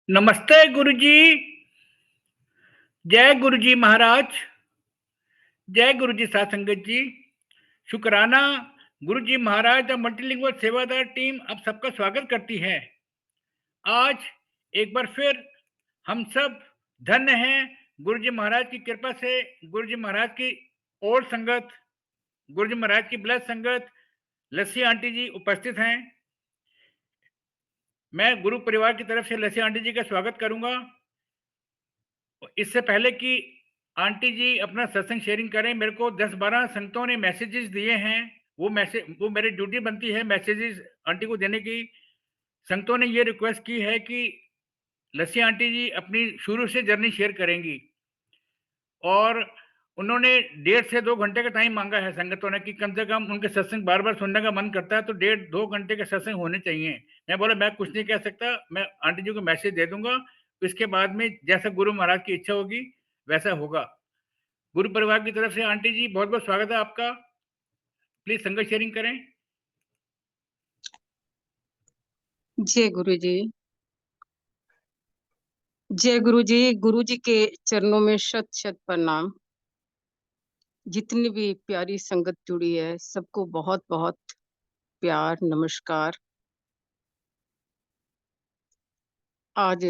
नमस्ते गुरुजी। जय गुरुजी महाराज। जय गुरुजी साथ संगत जी। शुक्राना। गुरुजी महाराज द मल्टीलिंगुअल सेवादार टीम आप सबका स्वागत करती है। आज एक बार फिर हम सब धन्य हैं गुरुजी महाराज की कृपा से। गुरुजी महाराज की और संगत, गुरुजी महाराज की ब्लस संगत लस्सी आंटी जी उपस्थित हैं। मैं गुरु परिवार की तरफ से लस्सी आंटी जी का स्वागत करूंगा। इससे पहले कि आंटी जी अपना सत्संग शेयरिंग करें, मेरे को 10-12 संगतों ने मैसेजेस दिए हैं। वो मेरी ड्यूटी बनती है मैसेजेस आंटी को देने की। संगतों ने ये रिक्वेस्ट की है कि लस्सी आंटी जी अपनी शुरू से जर्नी शेयर करेंगी और उन्होंने 1.5 से 2 घंटे का टाइम मांगा है संगतों ने कि कम से कम उनके सत्संग बार बार सुनने का मन करता है तो 1.5-2 घंटे के सत्संग होने चाहिए। मैं बोला मैं कुछ नहीं कह सकता, मैं आंटी जी को मैसेज दे दूंगा, इसके बाद में जैसा गुरु महाराज की इच्छा होगी वैसा होगा। गुरु परिवार की तरफ से आंटी जी बहुत बहुत स्वागत है आपका। प्लीज संगत शेयरिंग करें। जय गुरु जी। जय गुरु जी। गुरु जी के चरणों में शत शत प्रणाम। जितनी भी प्यारी संगत जुड़ी है सबको बहुत बहुत प्यार नमस्कार। आज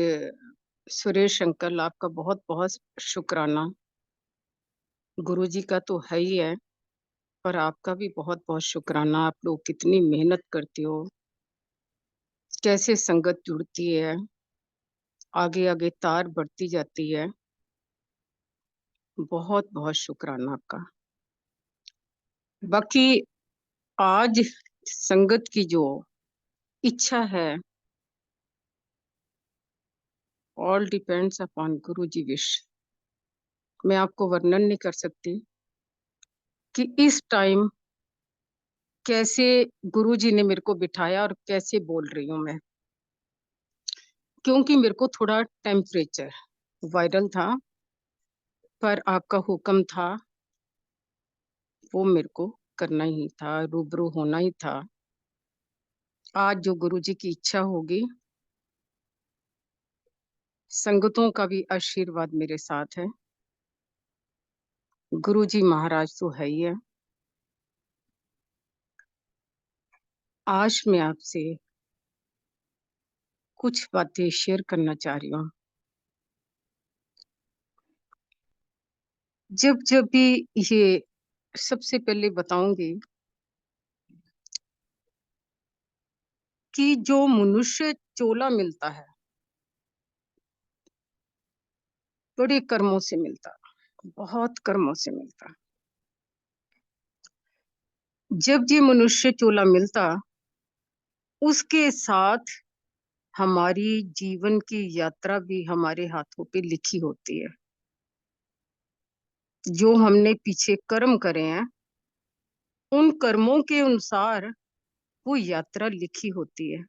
सुरेश अंकल आपका बहुत बहुत शुक्राना। गुरु जी का तो है ही है, पर आपका भी बहुत बहुत शुक्राना। आप लोग कितनी मेहनत करते हो, कैसे संगत जुड़ती है, आगे आगे तार बढ़ती जाती है। बहुत बहुत शुक्राना आपका। बाकी आज संगत की जो इच्छा है, ऑल डिपेंड्स अपॉन गुरु जी विश। मैं आपको वर्णन नहीं कर सकती कि इस टाइम कैसे गुरु जी ने मेरे को बिठाया और कैसे बोल रही हूँ मैं। क्योंकि मेरे को थोड़ा टेम्परेचर वायरल था, पर आपका हुक्म था, वो मेरे को करना ही था, रूबरू होना ही था। आज जो गुरु जी की इच्छा होगी, संगतों का भी आशीर्वाद मेरे साथ है। गुरु जी महाराज तो है ही है। आज मैं आपसे कुछ बातें शेयर करना चाह रही हूँ। जब जब भी ये सबसे पहले बताऊंगी कि जो मनुष्य चोला मिलता है बड़े कर्मों से मिलता, बहुत कर्मों से मिलता। जब ये मनुष्य चोला मिलता, उसके साथ हमारी जीवन की यात्रा भी हमारे हाथों पे लिखी होती है। जो हमने पीछे कर्म करे हैं, उन कर्मों के अनुसार वो यात्रा लिखी होती है।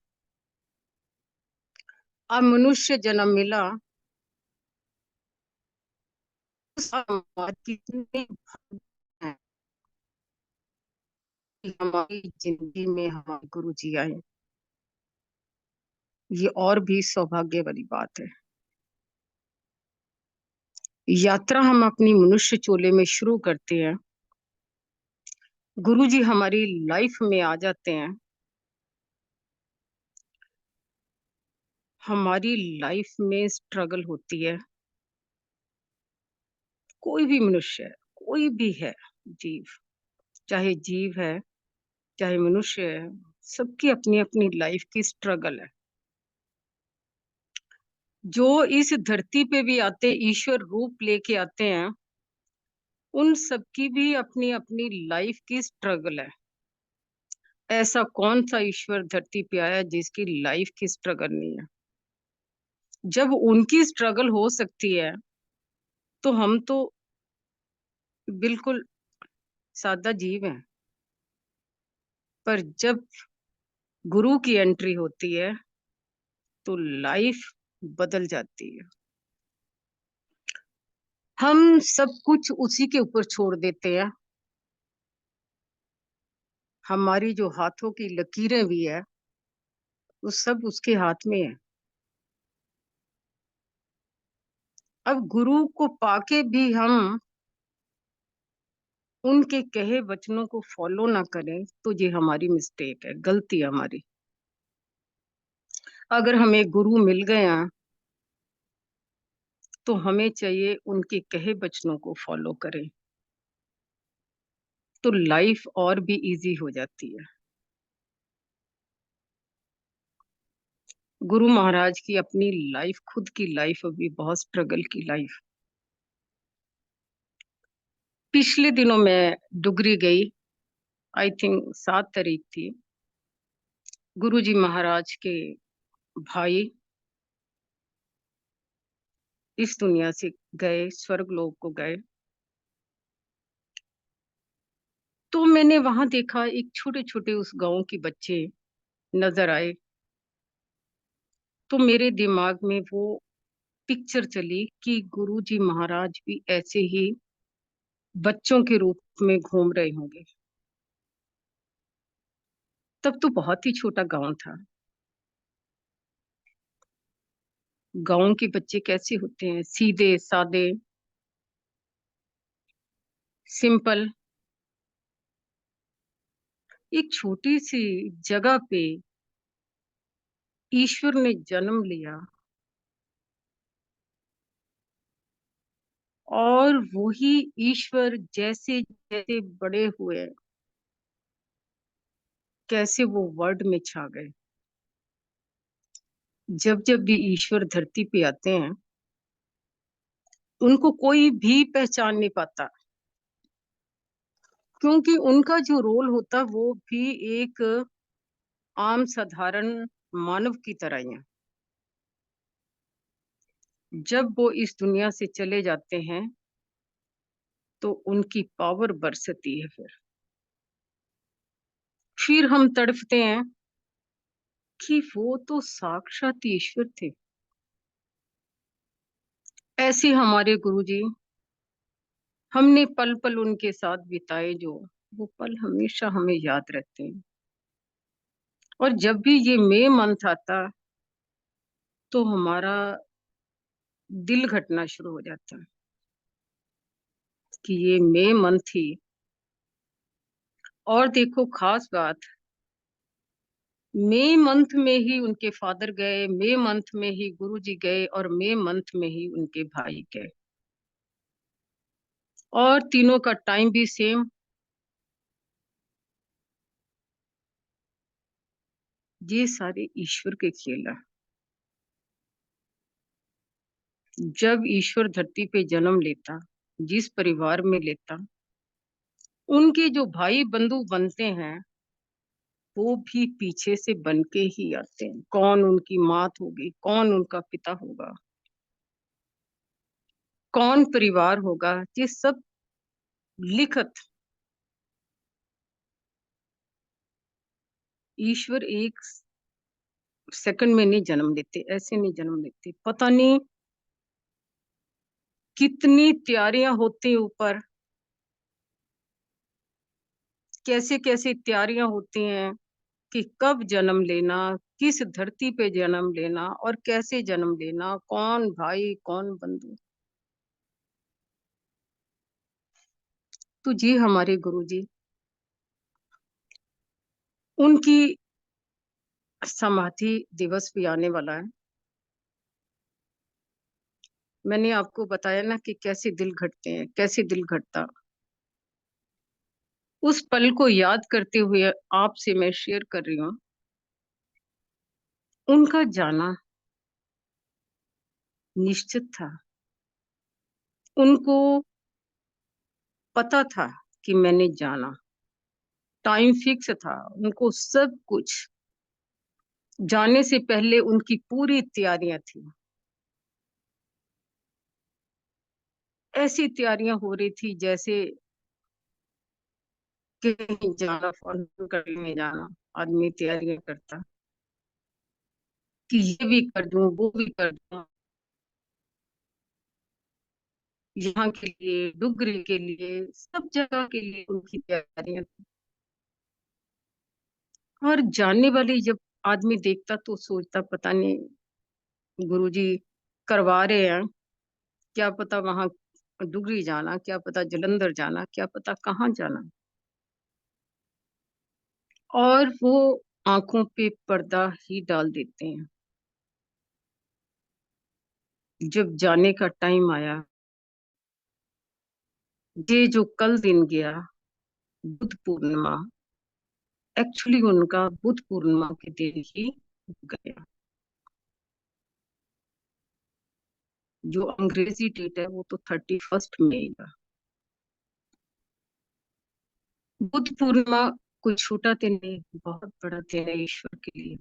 अब मनुष्य जन्म मिला, उस कितने हैं कि हमारी जिंदगी में हमारे गुरु जी आए। ये और भी सौभाग्य वाली बात है। यात्रा हम अपनी मनुष्य चोले में शुरू करते हैं, गुरु जी हमारी लाइफ में आ जाते हैं। हमारी लाइफ में स्ट्रगल होती है। कोई भी मनुष्य है, कोई भी है, जीव, चाहे जीव है चाहे मनुष्य है, सबकी अपनी अपनी लाइफ की स्ट्रगल है। जो इस धरती पे भी आते, ईश्वर रूप लेके आते हैं, उन सबकी भी अपनी अपनी लाइफ की स्ट्रगल है। ऐसा कौन सा ईश्वर धरती पे आया जिसकी लाइफ की स्ट्रगल नहीं है? जब उनकी स्ट्रगल हो सकती है तो हम तो बिल्कुल सादा जीव हैं। पर जब गुरु की एंट्री होती है तो लाइफ बदल जाती है। हम सब कुछ उसी के ऊपर छोड़ देते हैं। हमारी जो हाथों की लकीरें भी है, वो सब उसके हाथ में है। अब गुरु को पाके भी हम उनके कहे वचनों को फॉलो ना करें तो ये हमारी मिस्टेक है, गलती है हमारी। अगर हमें गुरु मिल गया तो हमें चाहिए उनके कहे वचनों को फॉलो करें, तो लाइफ और भी इजी हो जाती है। गुरु महाराज की अपनी लाइफ, खुद की लाइफ अभी बहुत स्ट्रगल की लाइफ। पिछले दिनों मैं डुगरी गई, आई थिंक 7 तारीख थी। गुरु जी महाराज के भाई इस दुनिया से गए, स्वर्ग लोक को गए। तो मैंने वहां देखा, एक छोटे छोटे उस गांव के बच्चे नजर आए। तो मेरे दिमाग में वो पिक्चर चली कि गुरु जी महाराज भी ऐसे ही बच्चों के रूप में घूम रहे होंगे। तब तो बहुत ही छोटा गांव था। गांव के बच्चे कैसे होते हैं, सीधे सादे, सिंपल। एक छोटी सी जगह पे ईश्वर ने जन्म लिया और वही ईश्वर जैसे जैसे बड़े हुए, कैसे वो वर्ल्ड में छा गए। जब जब भी ईश्वर धरती पे आते हैं उनको कोई भी पहचान नहीं पाता, क्योंकि उनका जो रोल होता वो भी एक आम साधारण मानव की तरह ही है। जब वो इस दुनिया से चले जाते हैं तो उनकी पावर बरसती है। फिर हम तड़पते हैं कि वो तो साक्षात ईश्वर थे। ऐसे हमारे गुरुजी, हमने पल पल उनके साथ बिताए जो, वो पल हमेशा हमें याद रहते हैं। और जब भी ये मई मंथ आता तो हमारा दिल घटना शुरू हो जाता है कि ये मई मंथ थी। और देखो खास बात, मई मंथ में ही उनके फादर गए, मई मंथ में ही गुरुजी गए और मई मंथ में ही उनके भाई गए, और तीनों का टाइम भी सेम। ये सारे ईश्वर के खेल है। जब ईश्वर धरती पे जन्म लेता, जिस परिवार में लेता, उनके जो भाई बंधु बनते हैं वो भी पीछे से बन के ही आते हैं। कौन उनकी मात होगी, कौन उनका पिता होगा, कौन परिवार होगा, ये सब लिखत। ईश्वर एक सेकंड में नहीं जन्म लेते, ऐसे नहीं जन्म लेते। पता नहीं कितनी तैयारियां होती ऊपर, कैसे कैसे तैयारियां होती हैं कि कब जन्म लेना, किस धरती पे जन्म लेना और कैसे जन्म लेना, कौन भाई कौन बंधु। तो जी हमारे गुरुजी, उनकी समाधि दिवस भी आने वाला है। मैंने आपको बताया ना कि कैसे दिल घटते हैं, कैसे दिल घटता। उस पल को याद करते हुए आपसे मैं शेयर कर रही हूँ। उनका जाना निश्चित था। उनको पता था कि मैंने जाना, टाइम फिक्स था। उनको सब कुछ, जाने से पहले उनकी पूरी तैयारियां थी। ऐसी तैयारियां हो रही थी जैसे कहीं जाना, फॉरेन कंट्री में जाना, आदमी तैयारियां करता कि ये भी कर दूं, वो भी कर दूं, यहाँ के लिए, डुगरी के लिए, सब जगह के लिए उनकी तैयारियां थी। और जानने वाली जब आदमी देखता तो सोचता, पता नहीं गुरुजी करवा रहे हैं क्या पता वहां डुगरी जाना, क्या पता जलंधर जाना, क्या पता कहाँ जाना। और वो आंखों पे पर्दा ही डाल देते हैं। जब जाने का टाइम आया, ये जो कल दिन गया, बुद्ध पूर्णिमा, एक्चुअली उनका बुद्ध पूर्णिमा के दिन ही गया। जो अंग्रेजी डेट है वो तो 31 मई का। बुद्ध पूर्णिमा कोई छोटा दिन नहीं, बहुत बड़ा दिन है ईश्वर के लिए।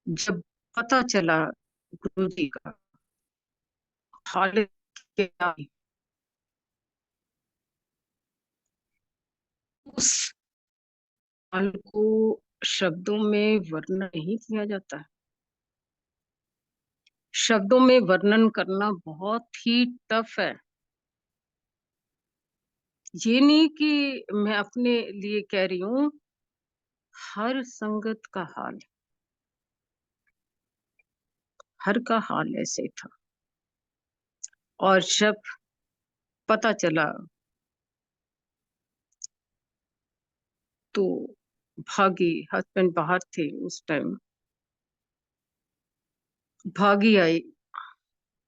जब पता चला गुरु जी का हालत क्या है, उस हाल को शब्दों में वर्णन नहीं किया जाता। शब्दों में वर्णन करना बहुत ही टफ है। ये नहीं कि मैं अपने लिए कह रही हूँ, हर संगत का हाल, हर का हाल ऐसे था। और जब पता चला तो भागी, हस्बैंड बाहर थे उस टाइम, भागी आई,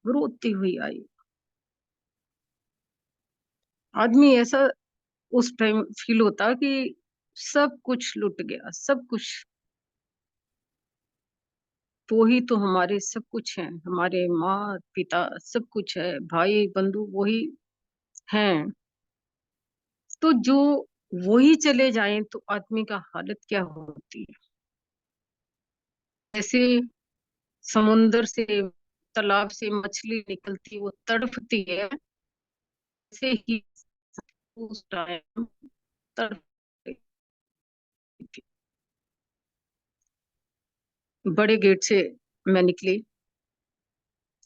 रोती हुई आई। आदमी ऐसा उस टाइम फील होता कि सब कुछ लुट गया, सब कुछ। वो ही तो हमारे सब कुछ है, हमारे माँ पिता सब कुछ है, भाई बंधु वही हैं। तो जो वही चले जाएं तो आदमी का हालत क्या होती है। जैसे समुंदर से, तालाब से मछली निकलती, वो तड़पती है, ऐसे ही उस टाइम तड़प रही थी। बड़े गेट से मैं निकली,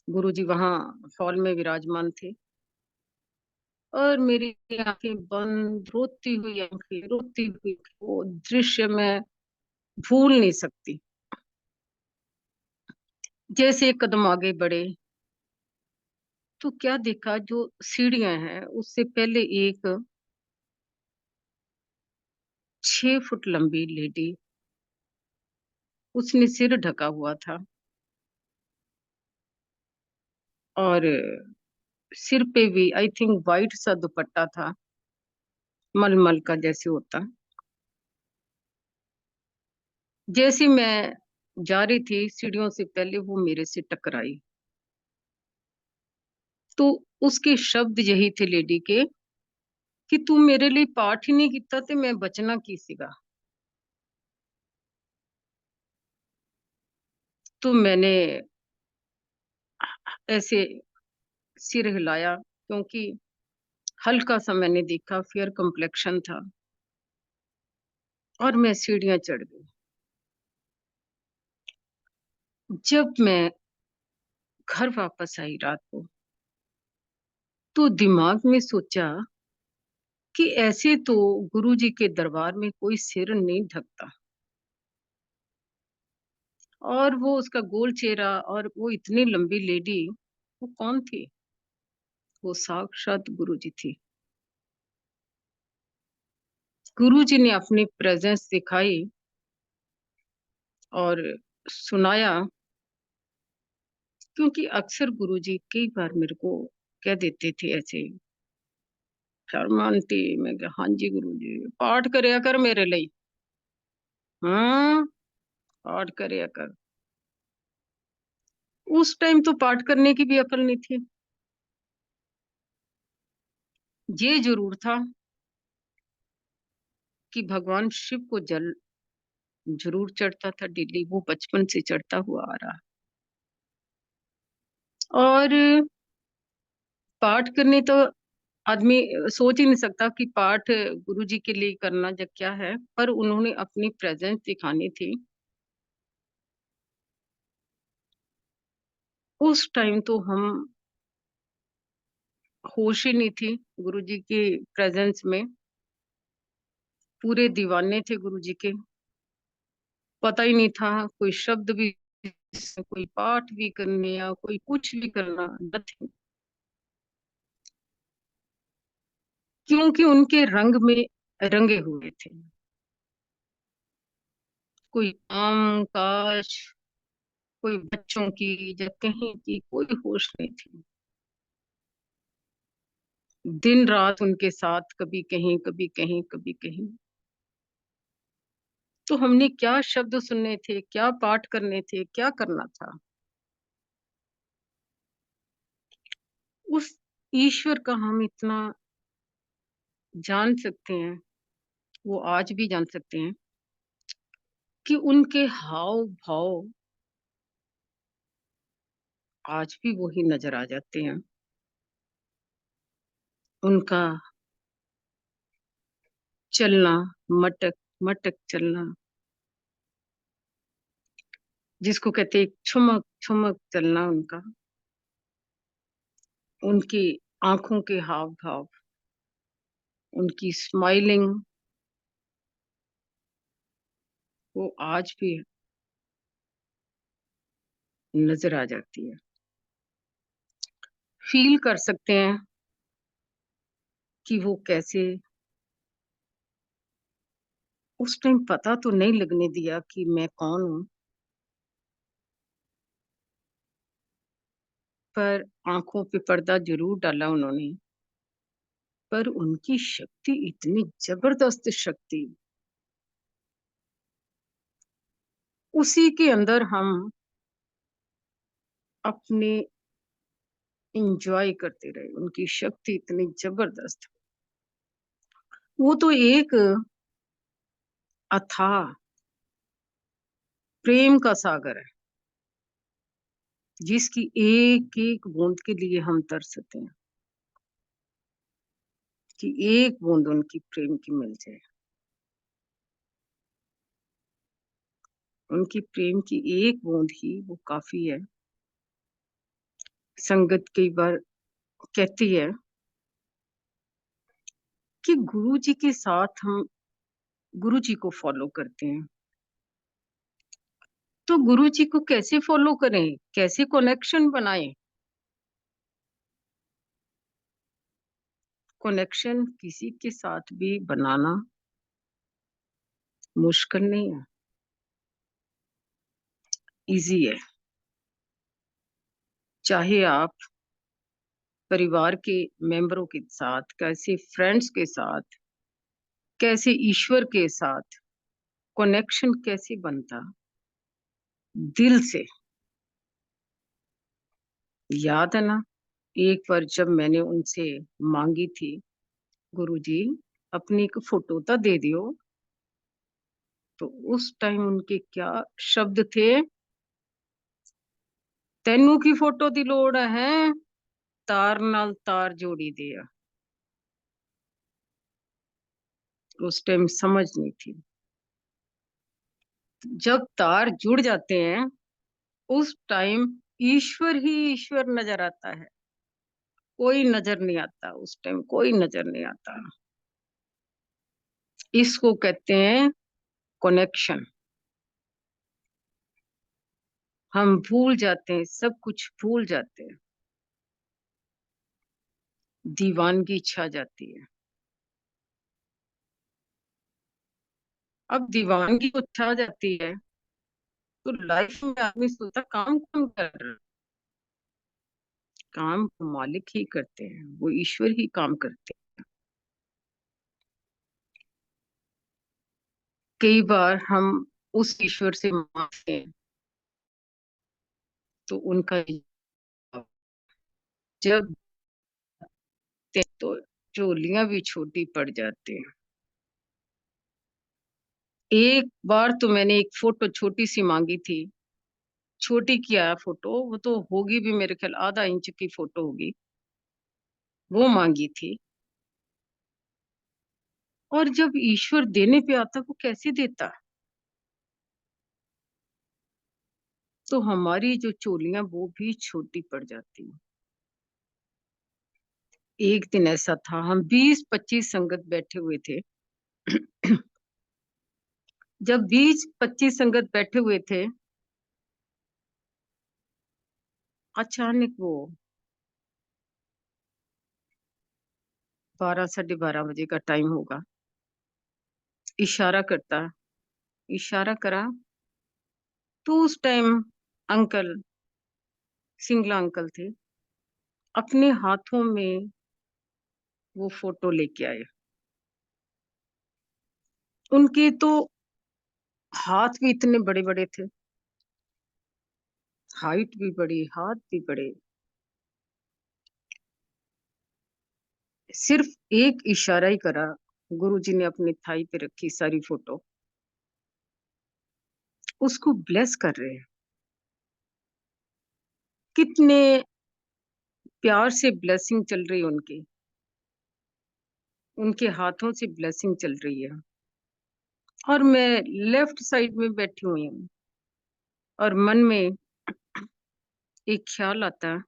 गुरुजी वहां हॉल में विराजमान थे, और मेरी आंखें बंद, रोती हुई आंखें, रोती हुई, वो दृश्य मैं भूल नहीं सकती। जैसे एक कदम आगे बढ़े तो क्या देखा, जो सीढ़ियां हैं उससे पहले एक 6 फुट लंबी लेडी, उसने सिर ढका हुआ था, और सिर पे भी आई थिंक वाइट सा दुपट्टा था, मलमल का जैसे होता। जैसे मैं जा रही थी सीढ़ियों से पहले वो मेरे से टकराई। तो उसके शब्द यही थे लेडी के कि तू मेरे लिए पाठ ही नहीं किता ते मैं बचना की सीगा। तो मैंने ऐसे सिर हिलाया, क्योंकि हल्का सा मैंने देखा, फेयर कम्प्लेक्शन था, और मैं सीढ़ियां चढ़ गई। जब मैं घर वापस आई रात को, तो दिमाग में सोचा कि ऐसे तो गुरुजी के दरबार में कोई सिर नहीं ढकता, और वो उसका गोल चेहरा, और वो इतनी लंबी लेडी, वो कौन थी? वो साक्षात गुरुजी थी। गुरुजी ने अपनी प्रेजेंस दिखाई और सुनाया, क्योंकि अक्सर गुरुजी कई बार मेरे को कह देते थे ऐसे, शर्मा आंटी, मैं कहा हाँ जी गुरुजी, पाठ करया कर मेरे लिए। हाँ, पाठ करया कर। उस टाइम तो पाठ करने की भी अकल नहीं थी। ये जरूर था कि भगवान शिव को जल जरूर चढ़ता था डेली, वो बचपन से चढ़ता हुआ आ रहा। और पाठ करने तो आदमी सोच ही नहीं सकता कि पाठ गुरु जी के लिए करना जब क्या है, पर उन्होंने अपनी प्रेजेंस दिखानी थी। उस टाइम तो हम होश ही नहीं थी गुरु जी की प्रेजेंस में, पूरे दीवाने थे गुरु जी के, पता ही नहीं था कोई शब्द भी कोई पाठ भी करने या कोई कुछ भी करना, नथिंग। क्योंकि उनके रंग में रंगे हुए थे। कोई काम काज, कोई बच्चों की या कहीं की कोई होश नहीं थी। दिन रात उनके साथ, कभी कहीं कभी कहीं कभी कहीं। तो हमने क्या शब्द सुनने थे, क्या पाठ करने थे, क्या करना था। उस ईश्वर का हम इतना जान सकते हैं, वो आज भी जान सकते हैं कि उनके हाव भाव आज भी वही नजर आ जाते हैं। उनका चलना, मटक मटक चलना, जिसको कहते हैं ठुमक ठुमक चलना, उनकी आंखों के हाव भाव, उनकी स्माइलिंग, वो आज भी नजर आ जाती है। फील कर सकते हैं कि वो कैसे उस टाइम पता तो नहीं लगने दिया कि मैं कौन हूं, पर आंखों पे पर्दा जरूर डाला उन्होंने। पर उनकी शक्ति इतनी जबरदस्त शक्ति, उसी के अंदर हम अपने इंजॉय करते रहे। उनकी शक्ति इतनी जबरदस्त। वो तो एक अथाह प्रेम का सागर है, जिसकी एक एक बूंद के लिए हम तरसते हैं कि एक बूंद उनकी प्रेम की मिल जाए। उनकी प्रेम की एक बूंद ही वो काफी है। संगत कई बार कहती है कि गुरु जी के साथ हम गुरु जी को फॉलो करते हैं, तो गुरु जी को कैसे फॉलो करें, कैसे कनेक्शन बनाएं। कनेक्शन किसी के साथ भी बनाना मुश्किल नहीं है, इजी है। चाहे आप परिवार के मेंबरों के साथ, कैसे फ्रेंड्स के साथ, कैसे ईश्वर के साथ कनेक्शन कैसे बनता, दिल से। याद है ना, एक बार जब मैंने उनसे मांगी थी, गुरुजी अपनी एक फोटो तो दे दियो, तो उस टाइम उनके क्या शब्द थे, तेनू की फोटो दी लोड़ है, तार नाल तार जोड़ी दिया। उस टाइम समझ नहीं थी। जब तार जुड़ जाते हैं उस टाइम ईश्वर ही ईश्वर नजर आता है, कोई नजर नहीं आता। उस टाइम कोई नजर नहीं आता। इसको कहते हैं कनेक्शन। हम भूल जाते हैं, सब कुछ भूल जाते हैं, दीवानगी छा जाती है। अब दीवानगी को छा जाती है तो लाइफ में आदमी सोचता काम कौन कर रहा है। काम तो मालिक ही करते हैं, वो ईश्वर ही काम करते हैं। कई बार हम उस ईश्वर से मांगते हैं तो उनका जब तो चोलियां भी छोटी पड़ जाती हैं। एक बार तो मैंने एक फोटो छोटी सी मांगी थी, छोटी क्या है फोटो, वो तो होगी भी मेरे ख्याल आधा इंच की फोटो होगी, वो मांगी थी। और जब ईश्वर देने पे आता वो कैसे देता। तो हमारी जो चोलियां वो भी छोटी पड़ जाती हैं। एक दिन ऐसा था, हम 20-25 संगत बैठे हुए थे। जब 20-25 संगत बैठे हुए थे अचानक वो 12 साढ़े 12 बजे का टाइम होगा, इशारा करता, इशारा करा तो उस टाइम अंकल, सिंगला अंकल थे, अपने हाथों में वो फ़ोटो लेके आए। उनके तो हाथ भी इतने बड़े-बड़े थे, हाइट भी बड़ी, हाथ भी बड़े। सिर्फ़ एक इशारा ही करा, गुरुजी ने अपनी थाई पे रखी सारी फ़ोटो, उसको ब्लेस कर रहे हैं। कितने प्यार से ब्लेसिंग चल रही है उनके हाथों से ब्लेसिंग चल रही है और मैं लेफ्ट साइड में बैठी हुई हूँ और मन में एक ख़्याल आता है,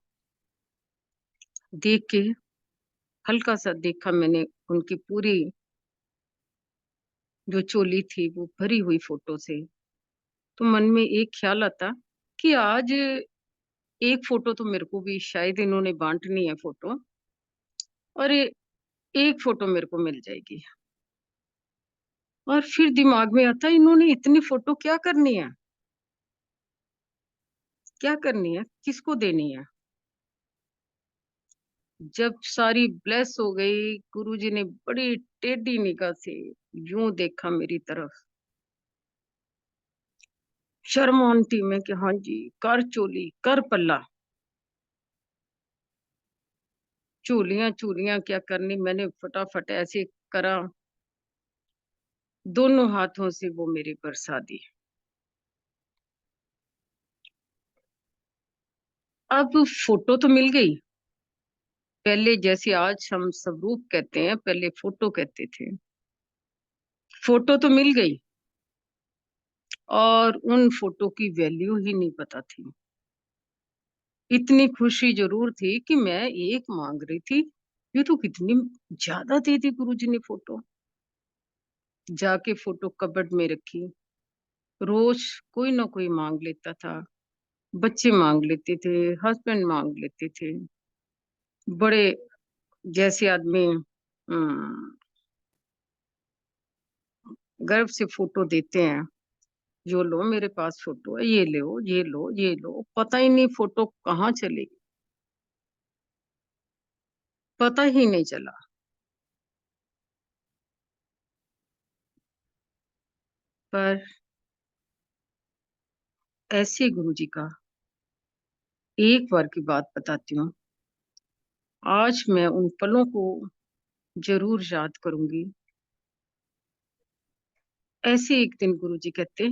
देख के हल्का-सा देखा मैंने उनकी पूरी जो चोली थी वो भरी हुई फ़ोटो से। तो मन में एक ख़्याल आता कि आज एक फ़ोटो तो मेरे को भी शायद इन्होंने बाँटनी है फ़ोटो और एक फ़ोटो मेरे को मिल जाएगी। और फिर दिमाग में आता है इन्होंने इतनी फ़ोटो क्या करनी है? क्या करनी है? किसको देनी है? जब सारी ब्लेस हो गई, गुरुजी ने बड़ी टेढ़ी निगाह से यूँ देखा मेरी तरफ। शर्म आंटी मैं कि हाँ जी, कर चोली, कर पल्ला। चोलियाँ-चूलियाँ क्या करनी मैंने फटाफट ऐसे करा, दोनों हाथों से वो मेरी बरसा दी। अब फ़ोटो तो मिल गई, पहले जैसे आज हम स्वरूप कहते हैं, पहले फ़ोटो कहते थे। फ़ोटो तो मिल गई और उन फ़ोटो की वैल्यू ही नहीं पता थी। इतनी खुशी ज़रूर थी कि मैं एक माँग रही थी, ये तो कितनी ज़्यादा दे दी गुरुजी ने फ़ोटो। जाके फ़ोटो कबर्ड में रखी, रोज़ कोई ना कोई माँग लेता था। बच्चे माँग लेते थे, हस्बैंड माँग लेते थे। बड़े जैसे आदमी गर्व से फ़ोटो देते हैं, "यो लो मेरे पास फ़ोटो है, ये लो, ये लो, ये लो।" पता ही नहीं फ़ोटो कहाँ चली, पता ही नहीं चला। पर ऐसे गुरुजी का एक बार की बात बताती हूँ, आज मैं उन पलों को ज़रूर याद करूँगी। ऐसे एक दिन गुरुजी कहते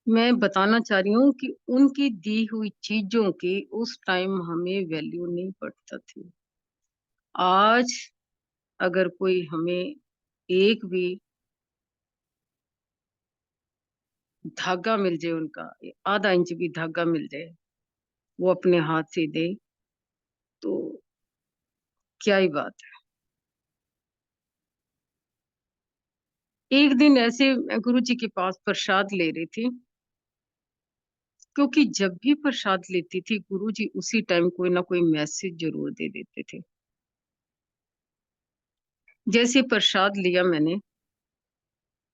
मैं बताना चाह रही हूँ कि उनकी दी हुई चीज़ों की उस टाइम हमें वैल्यू नहीं पड़ता थी। आज अगर कोई हमें एक भी धागा मिल जाए उनका, आधा इंच भी धागा मिल जाए, वो अपने हाथ से दे, तो क्या ही बात है। एक दिन ऐसे मैं गुरुजी के पास प्रसाद ले रही थी, क्योंकि जब भी प्रसाद लेती थी, गुरुजी उसी टाइम कोई ना कोई मैसेज ज़रूर दे देते थे। जैसे प्रसाद लिया मैंने,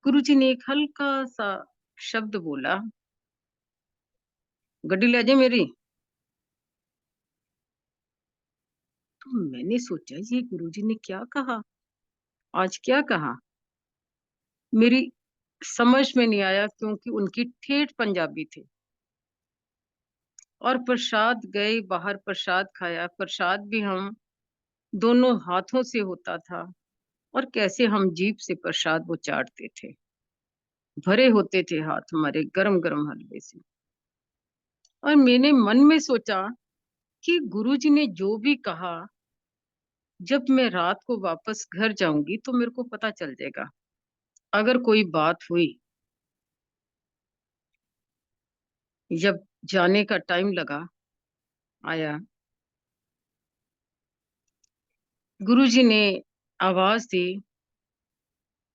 गुरुजी ने एक हल्का-सा शब्द बोला, "गड्डी ले जाए मेरी।" तो मैंने सोचा ये गुरुजी ने क्या कहा? आज क्या कहा? मेरी समझ में नहीं आया क्योंकि उनकी ठेठ पंजाबी थी और प्रसाद गए बाहर प्रसाद खाया, प्रसाद भी हम दोनों हाथों से होता था और कैसे हम जीभ से प्रसाद वो चाटते थे। भरे होते थे हाथ हमारे गरम-गरम हलवे से और मैंने मन में सोचा कि गुरुजी ने जो भी कहा, जब मैं रात को वापस घर जाऊँगी तो मेरे को पता चल जाएगा। अगर कोई बात हुई, जब जाने का टाइम लगा आया, गुरुजी ने आवाज़ दी,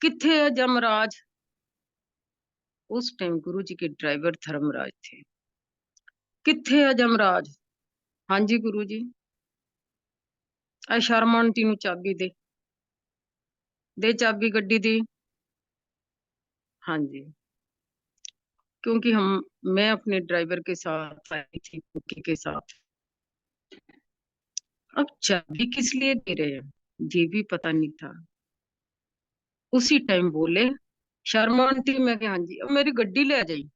"कित्थे है जमराज?" उस टाइम गुरुजी के ड्राइवर धर्मराज थे। कित्थे है जमराज? हाँ जी गुरु जी। आ शर्मा आंटी नु चाबी दे चाबी गड्डी दी। हाँ जी, क्योंकि मैं अपने ड्राइवर के साथ आई थी, कुकी के साथ। अब चाबी किस लिए दे रहे हैं ये भी पता नहीं था। उसी टाइम बोले शर्मा आंटी, मैं क्या हाँ जी, अब मेरी गड्डी ले जाई।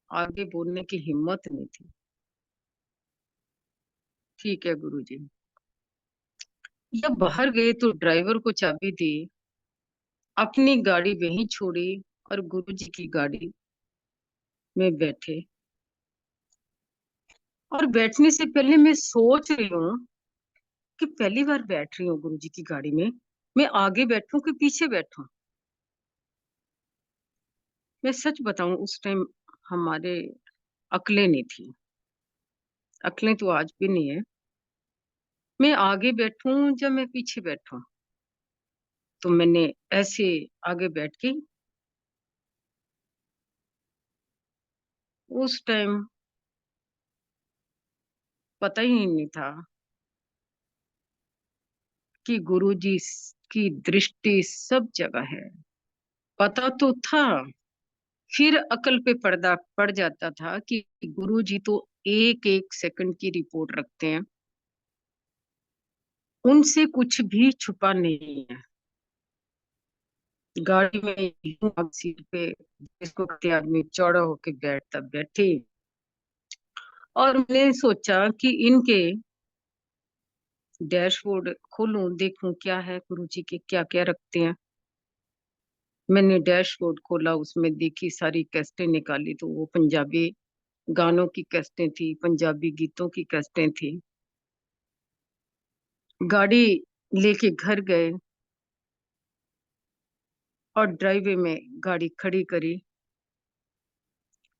आगे बोलने की हिम्मत नहीं थी। ठीक है गुरु जी। जब बाहर गए तो ड्राइवर को चाबी दी, अपनी गाड़ी वहीं छोड़ी और गुरु जी की गाड़ी में बैठे। और बैठने से पहले मैं सोच रही हूँ कि पहली बार बैठ रही हूँ गुरु जी की गाड़ी में, मैं आगे बैठूं कि पीछे बैठूं। मैं सच बताऊं, उस टाइम हमारे अक्लें नहीं थी। अक्लें तो आज भी नहीं है। मैं आगे बैठूं या मैं पीछे बैठूं, तो मैंने ऐसे आगे बैठ के उस टाइम पता ही नहीं था कि गुरु जी की दृष्टि सब जगह है। पता तो था, फिर अकल पे पर्दा पड़ जाता था कि गुरु जी तो एक एक सेकंड की रिपोर्ट रखते हैं, उनसे कुछ भी छुपा नहीं है। गाड़ी में यूं अब सीट पे जिसको कहते हैं आदमी चौड़ा होके बैठता बैठे। और मैंने सोचा कि इनके डैशबोर्ड खोलूं, देखूं क्या है गुरु जी के, क्या क्या रखते हैं। मैंने डैशबोर्ड खोला, उसमें देखी सारी कैसेटें निकाली, तो वो पंजाबी गानों की कैसेटें थी, पंजाबी गीतों की कैसेटें थी। गाड़ी लेके घर गए और ड्राइवे में गाड़ी खड़ी करी।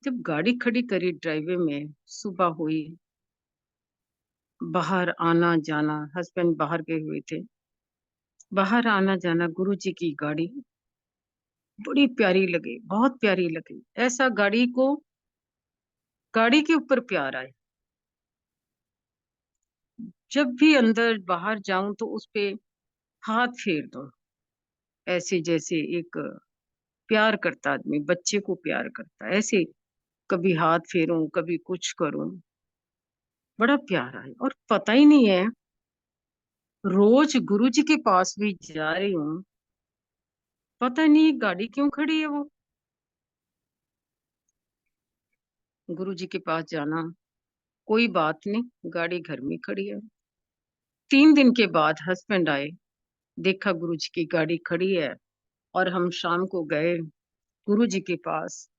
जब गाड़ी खड़ी करी ड्राइवे में, सुबह हुई, बाहर आना जाना, हस्बैंड बाहर गए हुए थे, बाहर आना जाना, गुरु जी की गाड़ी बड़ी प्यारी लगी, बहुत प्यारी लगी। ऐसा गाड़ी के ऊपर प्यार आए। जब भी अंदर बाहर जाऊं तो उस पे हाथ फेर दो, ऐसे जैसे एक प्यार करता आदमी बच्चे को प्यार करता है, ऐसे कभी हाथ फेरूं, कभी कुछ करूं, बड़ा प्यार आए। और पता ही नहीं है, रोज गुरु जी के पास भी जा रही हूँ, पता नहीं गाड़ी क्यों खड़ी है वो। गुरु जी के पास जाना, कोई बात नहीं, गाड़ी घर में खड़ी है। 3 दिन के बाद हस्बैंड आए, देखा गुरु जी की गाड़ी खड़ी है, और हम शाम को गए गुरु जी के पास।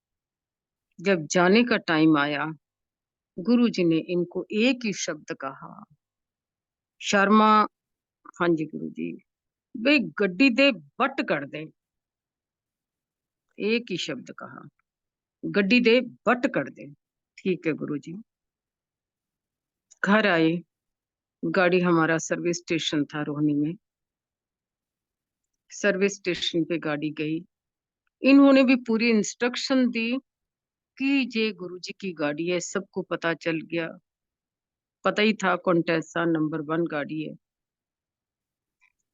जब जाने का टाइम आया, गुरु जी ने इनको एक ही शब्द कहा, शर्मा, हाँ जी गुरु जी, भाई गड्डी दे बट कर दे। एक ही शब्द कहा, गड्डी दे बट कर दे। ठीक है गुरु जी। घर आए, गाड़ी हमारा सर्विस स्टेशन था रोहनी में, सर्विस स्टेशन पे गाड़ी गई। इन्होंने भी पूरी इंस्ट्रक्शन दी कि ये गुरुजी की गाड़ी है, सबको पता चल गया। पता ही था कॉन्टेसा नंबर 1 गाड़ी है।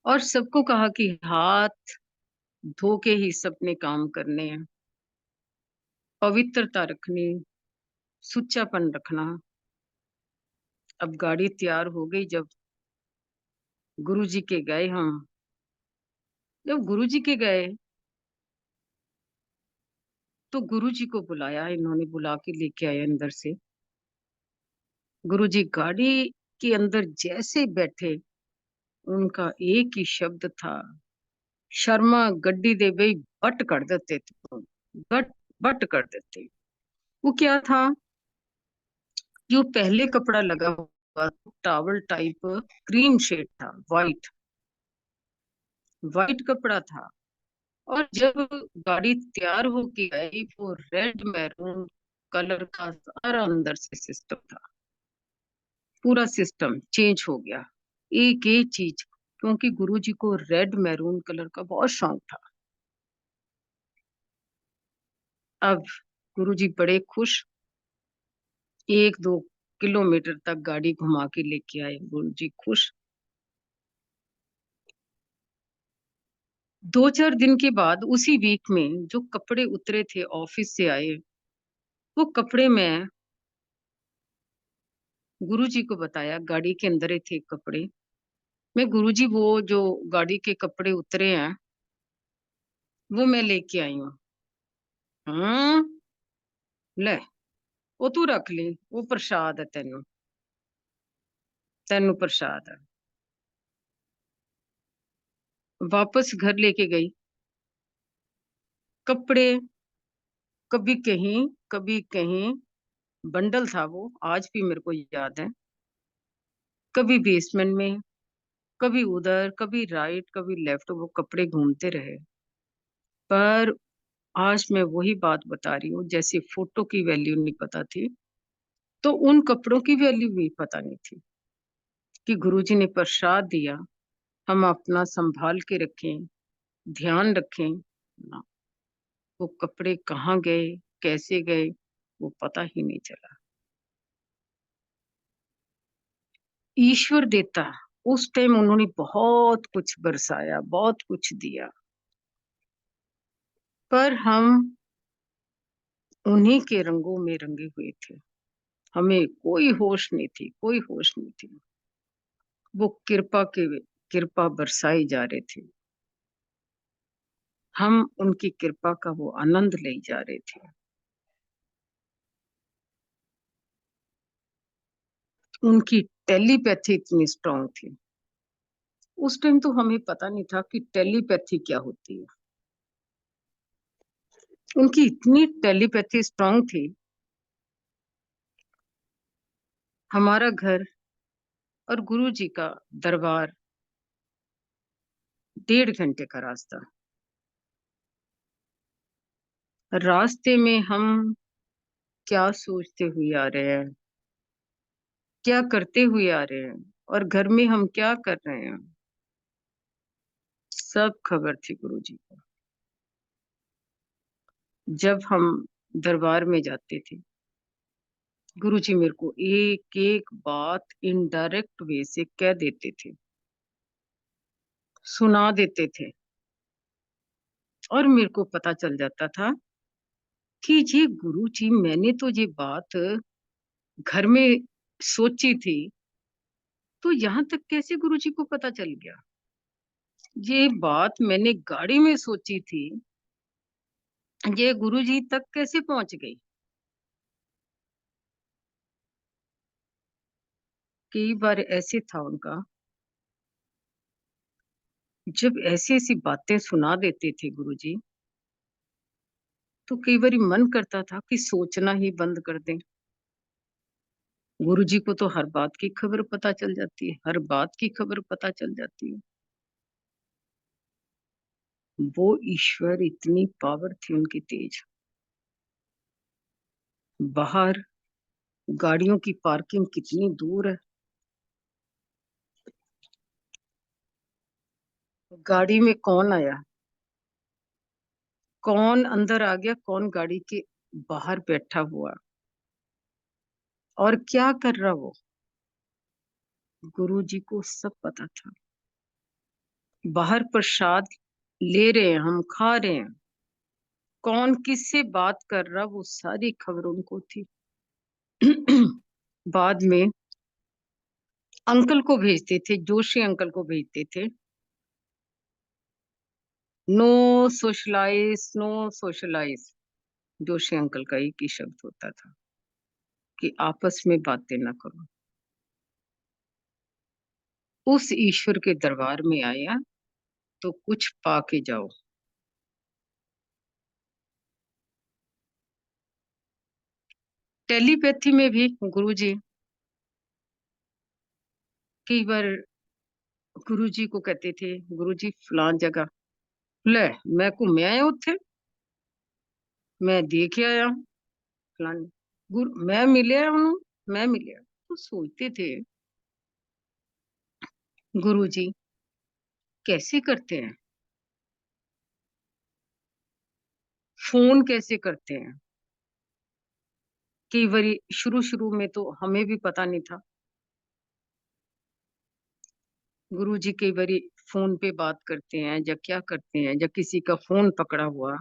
और सबको कहा कि हाथ धो के ही सबने काम करने हैं, पवित्रता रखनी, सुच्चापन रखना। अब गाड़ी तैयार हो गई, जब गुरुजी के गए हम, जब गुरुजी के गए तो गुरुजी को बुलाया, इन्होंने बुला के लेके आए अंदर से। गुरुजी गाड़ी के अंदर जैसे बैठे, उनका एक ही शब्द था, शर्मा गड्डी दे भाई, बट कर देते थे, बट बट कर देते। वो क्या था, जो पहले कपड़ा लगा हुआ टॉवल टाइप क्रीम शेड था, वाइट वाइट कपड़ा था। और जब गाड़ी तैयार होके आई, वो रेड मैरून कलर का सारा अंदर से सिस्टम था, पूरा सिस्टम चेंज हो गया, एक एक चीज। क्योंकि गुरुजी को रेड मैरून कलर का बहुत शौक था। अब गुरुजी बड़े खुश, 1-2 किलोमीटर तक गाड़ी घुमा के लेके आए, गुरुजी खुश। 2-4 दिन के बाद उसी वीक में जो कपड़े उतरे थे ऑफिस से आए, वो कपड़े मैं गुरुजी को बताया, गाड़ी के अंदर ही थे कपड़े। मैं गुरुजी वो जो गाड़ी के कपड़े उतरे हैं, वो मैं लेके आई हूँ। हाँ, ले, वो तू रख ली, वो प्रसाद है तेनू, तेनू प्रसाद है। वापस घर लेके गई, कपड़े कभी कहीं, बंडल था वो, आज भी मेरे को याद है। कभी बेसमेंट में, कभी उधर, कभी राइट, कभी लेफ्ट, वो कपड़े घूमते रहे। पर आज मैं वही बात बता रही हूँ, जैसे फोटो की वैल्यू नहीं पता थी, तो उन कपड़ों की वैल्यू भी पता नहीं थी कि गुरुजी ने प्रसाद दिया, हम अपना संभाल के रखें, ध्यान रखें ना। वो कपड़े कहाँ गए, कैसे गए, वो पता ही नहीं चला। ईश्वर देता, उस टाइम उन्होंने बहुत कुछ बरसाया, बहुत कुछ दिया, पर हम उन्हीं के रंगों में रंगे हुए थे। हमें कोई होश नहीं थी, कोई होश नहीं थी। वो कृपा बरसाई जा रहे थे, हम उनकी कृपा का वो आनंद ले जा रहे थे। उनकी टेलीपैथी इतनी स्ट्रांग थी। उस टाइम तो हमें पता नहीं था कि टेलीपैथी क्या होती है। उनकी इतनी टेलीपैथी स्ट्रांग थी। हमारा घर और गुरु जी का दरबार 1.5 घंटे का रास्ता। रास्ते में हम क्या सोचते हुए आ रहे हैं, क्या करते हुए आ रहे हैं, और घर में हम क्या कर रहे हैं, सब खबर थी गुरु जी को। जब हम दरबार में जाते थे, गुरु जी मेरे को एक एक बात इनडायरेक्ट वे से कह देते थे, सुना देते थे, और मेरे को पता चल जाता था कि ये गुरु जी, मैंने तो ये बात घर में सोची थी, तो यहाँ तक कैसे गुरु जी को पता चल गया। ये बात मैंने गाड़ी में सोची थी, ये गुरु जी तक कैसे पहुंच गई। कई बार ऐसे था उनका, जब ऐसी ऐसी बातें सुना देते थे गुरु जी, तो कई बार मन करता था कि सोचना ही बंद कर दें। गुरु जी को तो हर बात की खबर पता चल जाती है, हर बात की खबर पता चल जाती है। वो ईश्वर, इतनी पावर थी उनकी तेज। बाहर गाड़ियों की पार्किंग कितनी दूर है, गाड़ी में कौन आया, कौन अंदर आ गया, कौन गाड़ी के बाहर बैठा हुआ, और क्या कर रहा वो, गुरु जी को सब पता था। बाहर प्रसाद ले रहे हैं, हम खा रहे हैं, कौन किससे बात कर रहा, वो सारी खबर उनको थी। बाद में अंकल को भेजते थे, जोशी अंकल को भेजते थे, no socialise, no socialise. Joshi uncle का एक ही शब्द होता था कि आपस में बातें ना करो। उस ईश्वर के दरबार में आया तो कुछ पाके जाओ। टेलीपैथी में भी गुरुजी कई बार गुरुजी को कहते थे, गुरुजी फलान जगह, ले मैं घूमे आया उथे, मैं देख आया हूं फलान, गुरु मैं मिले उन्होंने, मैं मिले। तो सोचते थे गुरुजी कैसे करते हैं, फोन कैसे करते हैं, कई बारी शुरू-शुरू में तो हमें भी पता नहीं था। गुरुजी कई बारी फ़ोन पे बात करते हैं या क्या करते हैं या किसी का फ़ोन पकड़ा हुआ,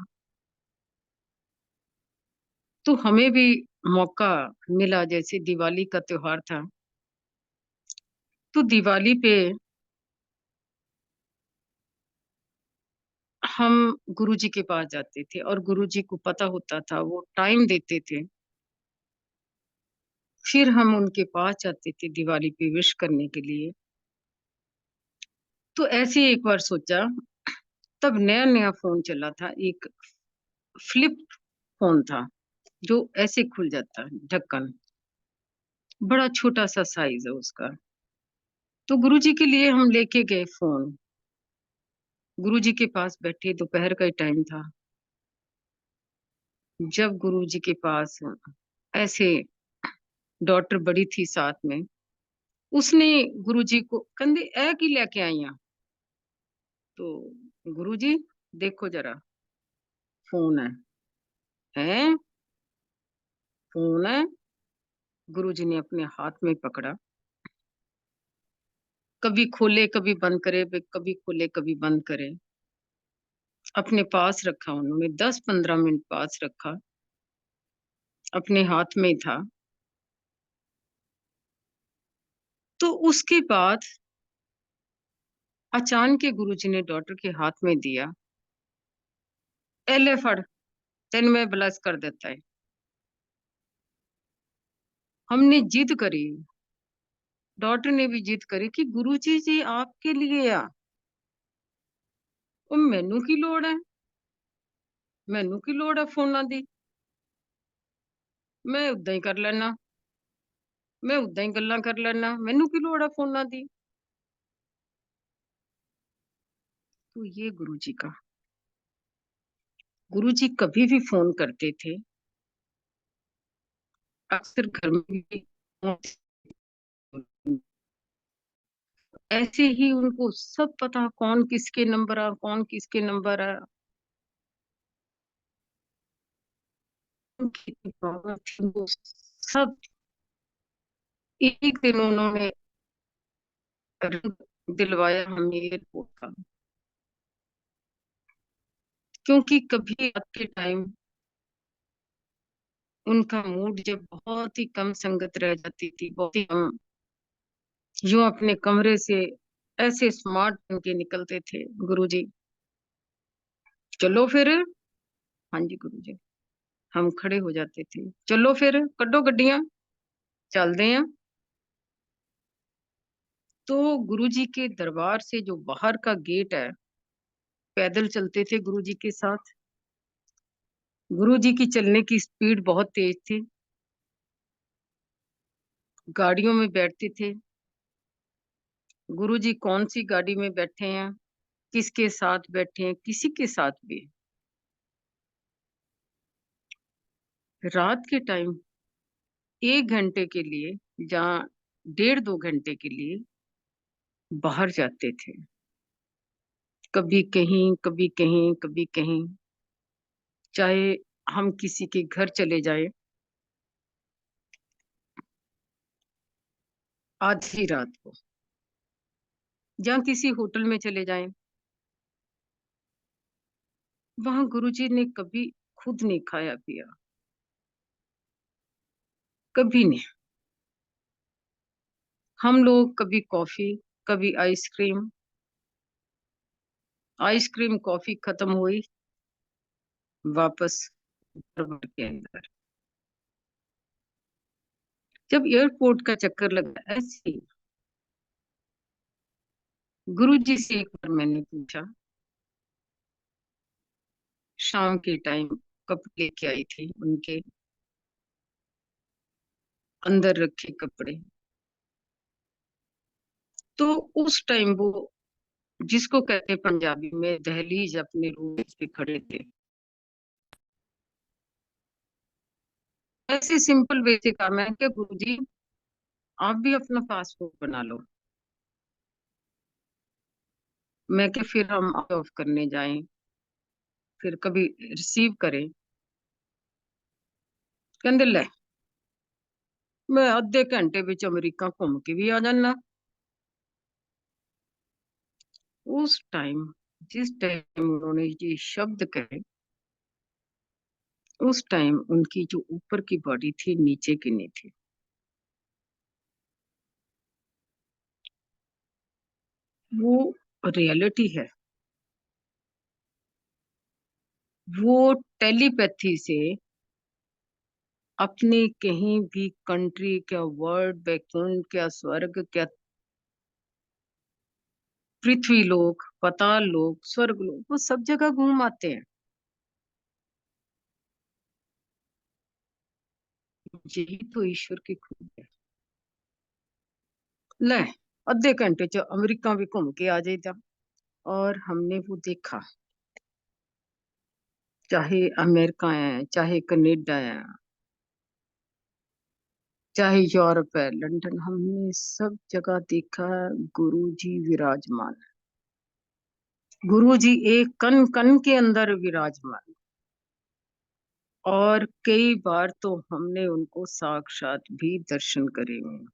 तो हमें भी मौका मिला। जैसे दिवाली का त्योहार था, तो दिवाली पे हम गुरुजी के पास जाते थे और गुरुजी को पता होता था, वो टाइम देते थे। फिर हम उनके पास जाते थे दिवाली पे विश करने के लिए। तो ऐसे ही एक बार सोचा, तब नया-नया फ़ोन चला था, एक फ्लिप फ़ोन था, जो ऐसे खुल जाता है, ढक्कन। बड़ा छोटा-सा साइज़ है उसका। तो गुरुजी के लिए हम लेके गए फ़ोन। गुरुजी के पास बैठे, दोपहर का ही टाइम था। जब गुरुजी के पास ऐसे डॉटर बड़ी थी साथ में, उसने गुरुजी को कहंदी ए की लेके आई हैं? तो गुरुजी देखो ज़रा, फ़ोन है। हैं? फ़ोन है? गुरुजी ने अपने हाथ में पकड़ा, कभी खोले, कभी बंद करे, कभी खोले, कभी बंद करे। अपने पास रखा उन्होंने, 10-15 मिनट पास रखा, अपने हाथ में था। तो उसके बाद अचानक के गुरुजी ने डॉटर के हाथ में दिया, "ए ले फड़, तेन मैं ब्लेस कर देता है।" हमने जिद करी, डॉटर ने भी जिद करी कि गुरुजी जी आपके लिए आ, ਉਹ ਮੈਨੂੰ ਕੀ ਲੋੜ ਹੈ? ਮੈਨੂੰ ਕੀ ਲੋੜ ਹੈ फ़ोनां ਦੀ? ਮੈਂ ਓਦਾਂ ਹੀ ਕਰ ਲੈਨਾ, ਮੈਂ ਓਦਾਂ ਹੀ ਗੱਲਾਂ ਕਰ ਲੈਨਾ, ਮੈਨੂੰ ਕੀ ਲੋੜ ਹੈ फ़ोनां ਦੀ? तो ये गुरुजी का, गुरुजी कभी भी फ़ोन करते थे, अक्सर घर में भी ऐसे ही उनको सब पता, कौन किसके नंबर है, कौन किसके नंबर है। उनकी जो पावर थी वो सब एक दिन उन्होंने दिलवाया हमें एयरपोर्ट का। क्योंकि कभी रात के टाइम उनका मूड जब बहुत ही कम संगत रह जाती थी, बहुत ही कम, यूँ अपने कमरे से ऐसे स्मार्ट बन के निकलते थे, गुरुजी, "चलो फिर।" हाँ जी, गुरुजी। हम खड़े हो जाते थे, "चलो फिर, कड्डो गड्डियाँ, चलदे आं।" तो गुरुजी के दरबार से जो बाहर का गेट है, पैदल चलते थे गुरुजी के साथ। गुरुजी की चलने की स्पीड बहुत तेज थी। गाड़ियों में बैठते थे। गुरुजी कौन-सी गाड़ी में बैठे हैं, किसके साथ बैठे हैं, किसी के साथ भी। रात के टाइम 1 घंटे के लिए या डेढ़ 2 घंटे के लिए बाहर जाते थे। कभी कहीं, कभी कहीं, कभी कहीं। चाहे हम किसी के घर चले जाएँ, आधी रात को, या किसी होटल में चले जाएँ, वहाँ गुरुजी ने कभी खुद नहीं खाया-पिया, कभी नहीं। हम लोग कभी कॉफ़ी, कभी आइसक्रीम, कॉफ़ी खत्म हुई, वापस दरबार के अंदर। जब एयरपोर्ट का चक्कर लगा ऐसे ही, गुरुजी से एक बार मैंने पूछा, शाम के टाइम कपड़े लेके आई थी उनके, अंदर रखे कपड़े। तो उस टाइम वो, जिसको कहते हैं पंजाबी में दहलीज, अपने रूम पे खड़े थे। ऐसे सिंपल वे से कहा, मैंने कहा गुरुजी आप भी अपना पासपोर्ट बना लो। मैं क्या फिर हम ऑफ करने जाएँ, फिर कभी रिसीव करें। कहंदे ले मैं अद्धे घंटे विच अमेरिका घूम के भी आ जाना। उस टाइम, जिस टाइम उन्होंने ये शब्द कहे, उस टाइम उनकी जो ऊपर की बॉडी थी नीचे की नहीं थी। वो रियलिटी है। वो टेलीपैथी से अपने कहीं भी कंट्री, क्या वर्ल्ड, वैकुंठ, क्या स्वर्ग, क्या पृथ्वी लोक, पाताल लोक, स्वर्ग लोक, वो सब जगह घूम आते हैं। यही तो ईश्वर की खूबी है। ले, अद्धे घंटे च अमेरिका भी घूम के आ जाइदा। और हमने वो देखा, चाहे अमेरिका है, चाहे कनाडा है, चाहे यूरोप है, लंदन, हमने सब जगह देखा गुरु जी विराजमान। गुरु जी एक कण कण के अंदर विराजमान। और कई बार तो हमने उनको साक्षात भी दर्शन करे हुए हैं।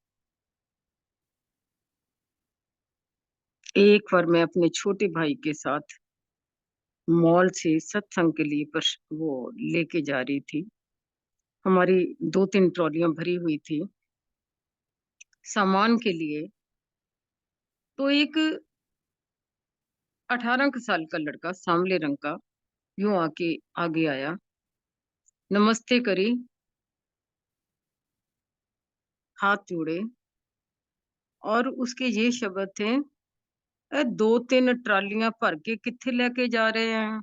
एक बार मैं अपने छोटे भाई के साथ मॉल से सत्संग के लिए वो लेके जा रही थी। हमारी 2-3 ट्रॉलियां भरी हुई थी सामान के लिए। तो एक 18 साल का लड़का, सांवले रंग का, यूं आके आगे आया, नमस्ते करी, हाथ जोड़े, और उसके ये शब्द थे, ए 2-3 ट्रालियां भर के कित्थे लेके जा रहे हैं?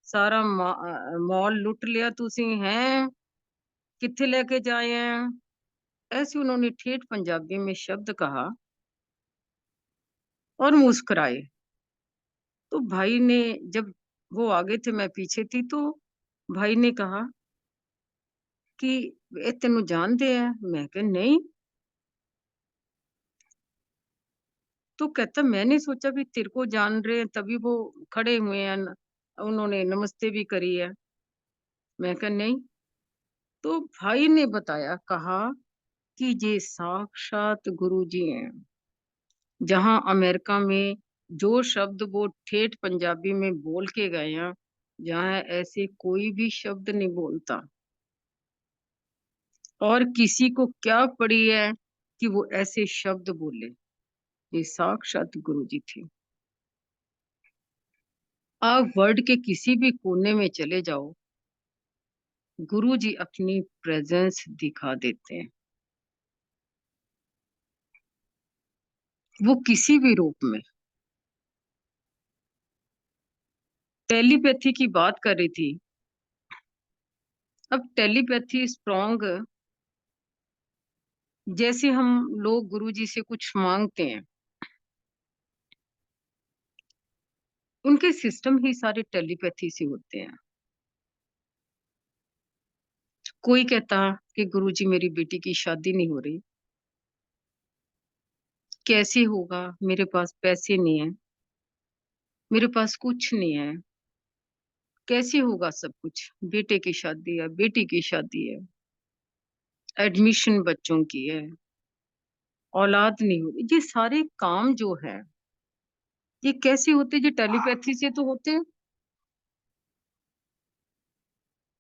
सारा मॉल लुट लिया तुसी हैं? कित्थे लेके जाए हैं? ऐसे उन्होंने ठेठ पंजाबी में शब्द कहा और मुस्कुराए। तो भाई ने, जब वो आगे थे मैं पीछे थी, तो भाई ने कहा कि ए तेनू जानते हैं? मैं कहा नहीं। तो कहता मैंने सोचा भी तेरे को जान रहे हैं तभी वो खड़े हुए हैं, उन्होंने नमस्ते भी करी है। मैं कहा नहीं। तो भाई ने बताया, कहा कि ये साक्षात गुरु जी हैं। जहां अमेरिका में जो शब्द वो ठेठ पंजाबी में बोल के गए हैं, जहां ऐसे कोई भी शब्द नहीं बोलता। और किसी को क्या पड़ी है कि वो ऐसे शब्द बोले? ये साक्षात गुरु जी थे। आप वर्ल्ड के किसी भी कोने में चले जाओ, गुरु जी अपनी प्रेजेंस दिखा देते हैं, वो किसी भी रूप में। टेलीपैथी की बात कर रही थी। अब टेलीपैथी स्ट्रॉन्ग, जैसे हम लोग गुरु जी से कुछ मांगते हैं, उनके सिस्टम ही सारे टेलीपैथी से होते हैं। कोई कहता कि गुरु जी मेरी बेटी की शादी नहीं हो रही, कैसे होगा? मेरे पास पैसे नहीं है, मेरे पास कुछ नहीं है, कैसे होगा सब कुछ? बेटे की शादी है, बेटी की शादी है, एडमिशन बच्चों की है, औलाद नहीं हुई। ये सारे काम जो है, ये कैसे होते? ये टेलीपैथी से तो होते हैं।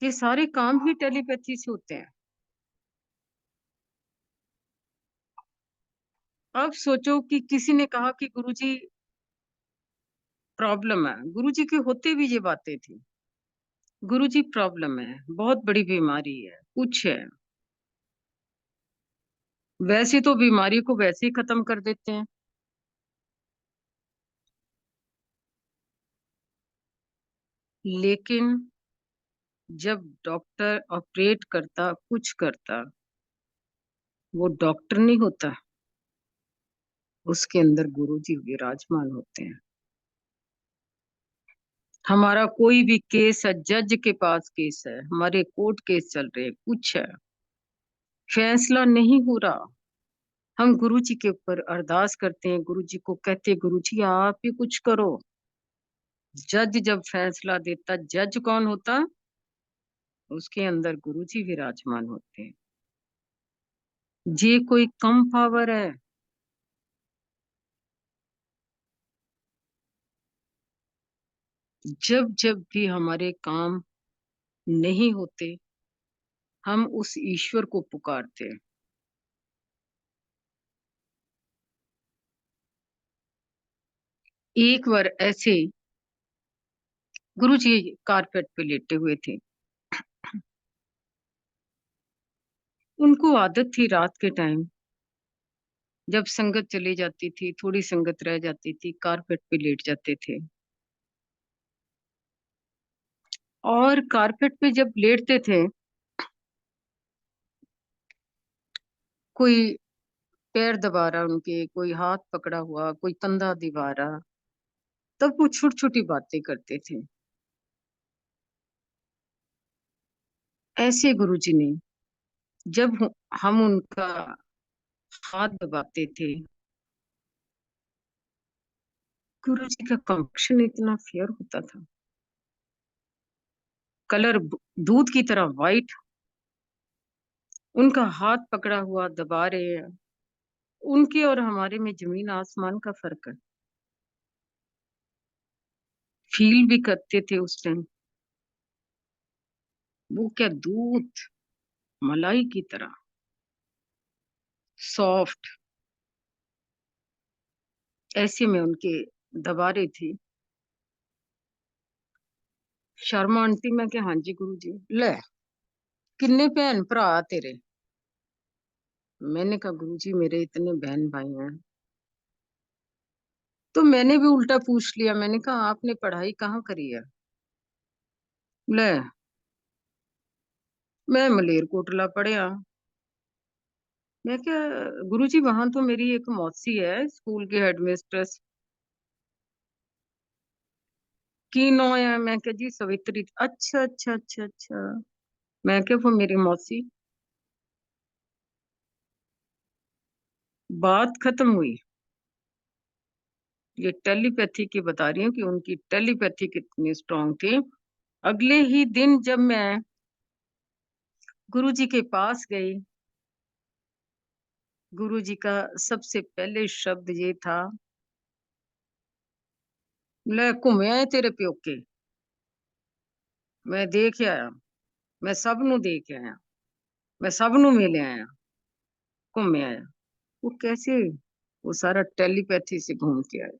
ये सारे काम ही टेलीपैथी से होते हैं। अब सोचो कि किसी ने कहा कि गुरुजी प्रॉब्लम है, गुरुजी के होते भी ये बातें थी, गुरुजी प्रॉब्लम है, बहुत बड़ी बीमारी है, कुछ है। वैसे तो बीमारी को वैसे ही खत्म कर देते हैं, लेकिन जब डॉक्टर ऑपरेट करता, कुछ करता, वो डॉक्टर नहीं होता, उसके अंदर गुरुजी विराजमान होते हैं। हमारा कोई भी केस है, जज के पास केस है, हमारे कोर्ट केस चल रहे हैं, कुछ है, फैसला नहीं हो रहा, हम गुरु जी के ऊपर अरदास करते हैं, गुरु जी को कहते हैं, गुरु जी आप ही कुछ करो। जज जब फैसला देता, जज कौन होता? उसके अंदर गुरु जी विराजमान होते हैं। ये कोई कम पावर है? जब जब भी हमारे काम नहीं होते, हम उस ईश्वर को पुकारते हैं। एक बार ऐसे गुरुजी कारपेट पे लेटे हुए थे। उनको आदत थी रात के टाइम, जब संगत चली जाती थी, थोड़ी संगत रह जाती थी, कारपेट पे लेट जाते थे। और कारपेट पे जब लेटते थे, कोई पैर दबा रहा उनके, कोई हाथ पकड़ा हुआ, कोई कंधा दबा रहा, तब वो छोटी छोटी बातें करते थे। ऐसे गुरुजी ने, जब हम उनका हाथ दबाते थे, गुरुजी का कंप्लेक्शन इतना फेयर होता था, कलर दूध की तरह वाइट। उनका हाथ पकड़ा हुआ दबा रहे हैं, उनके और हमारे में जमीन आसमान का फर्क है। फील भी करते थे उस टाइम, वो क्या दूध, मलाई की तरह सॉफ्ट। ऐसे में उनके दबा रही थी। शर्मा आंटी, मैं क्या, हाँ जी गुरु जी। ले, किन्ने भैन भरा तेरे? मैंने कहा गुरु जी मेरे इतने बहन भाई हैं। तो मैंने भी उल्टा पूछ लिया, मैंने कहा आपने पढ़ाई कहाँ करी है? ले, मैं मलेरकोटला पढ़िया। मैं क्या, गुरु जी वहां तो मेरी एक मौसी है, स्कूल की हेडमिस्ट्रेस। की नो है? मैं क्या जी सवित्री। अच्छा अच्छा अच्छा अच्छा। मैं क्या वो मेरी मौसी। बात खत्म हुई। ये टेलीपैथी की बता रही हूँ कि उनकी टेलीपैथी कितनी स्ट्रांग थी। अगले ही दिन जब मैं गुरुजी के पास गई, गुरुजी का सबसे पहले शब्द ये था, ले घूमे आए तेरे प्योके। मैं देख आया, मैं सब नु देख आया, मैं सब नु मिल आया, घूमे आया। वो कैसे? वो सारा टेलीपैथी से घूम के आए।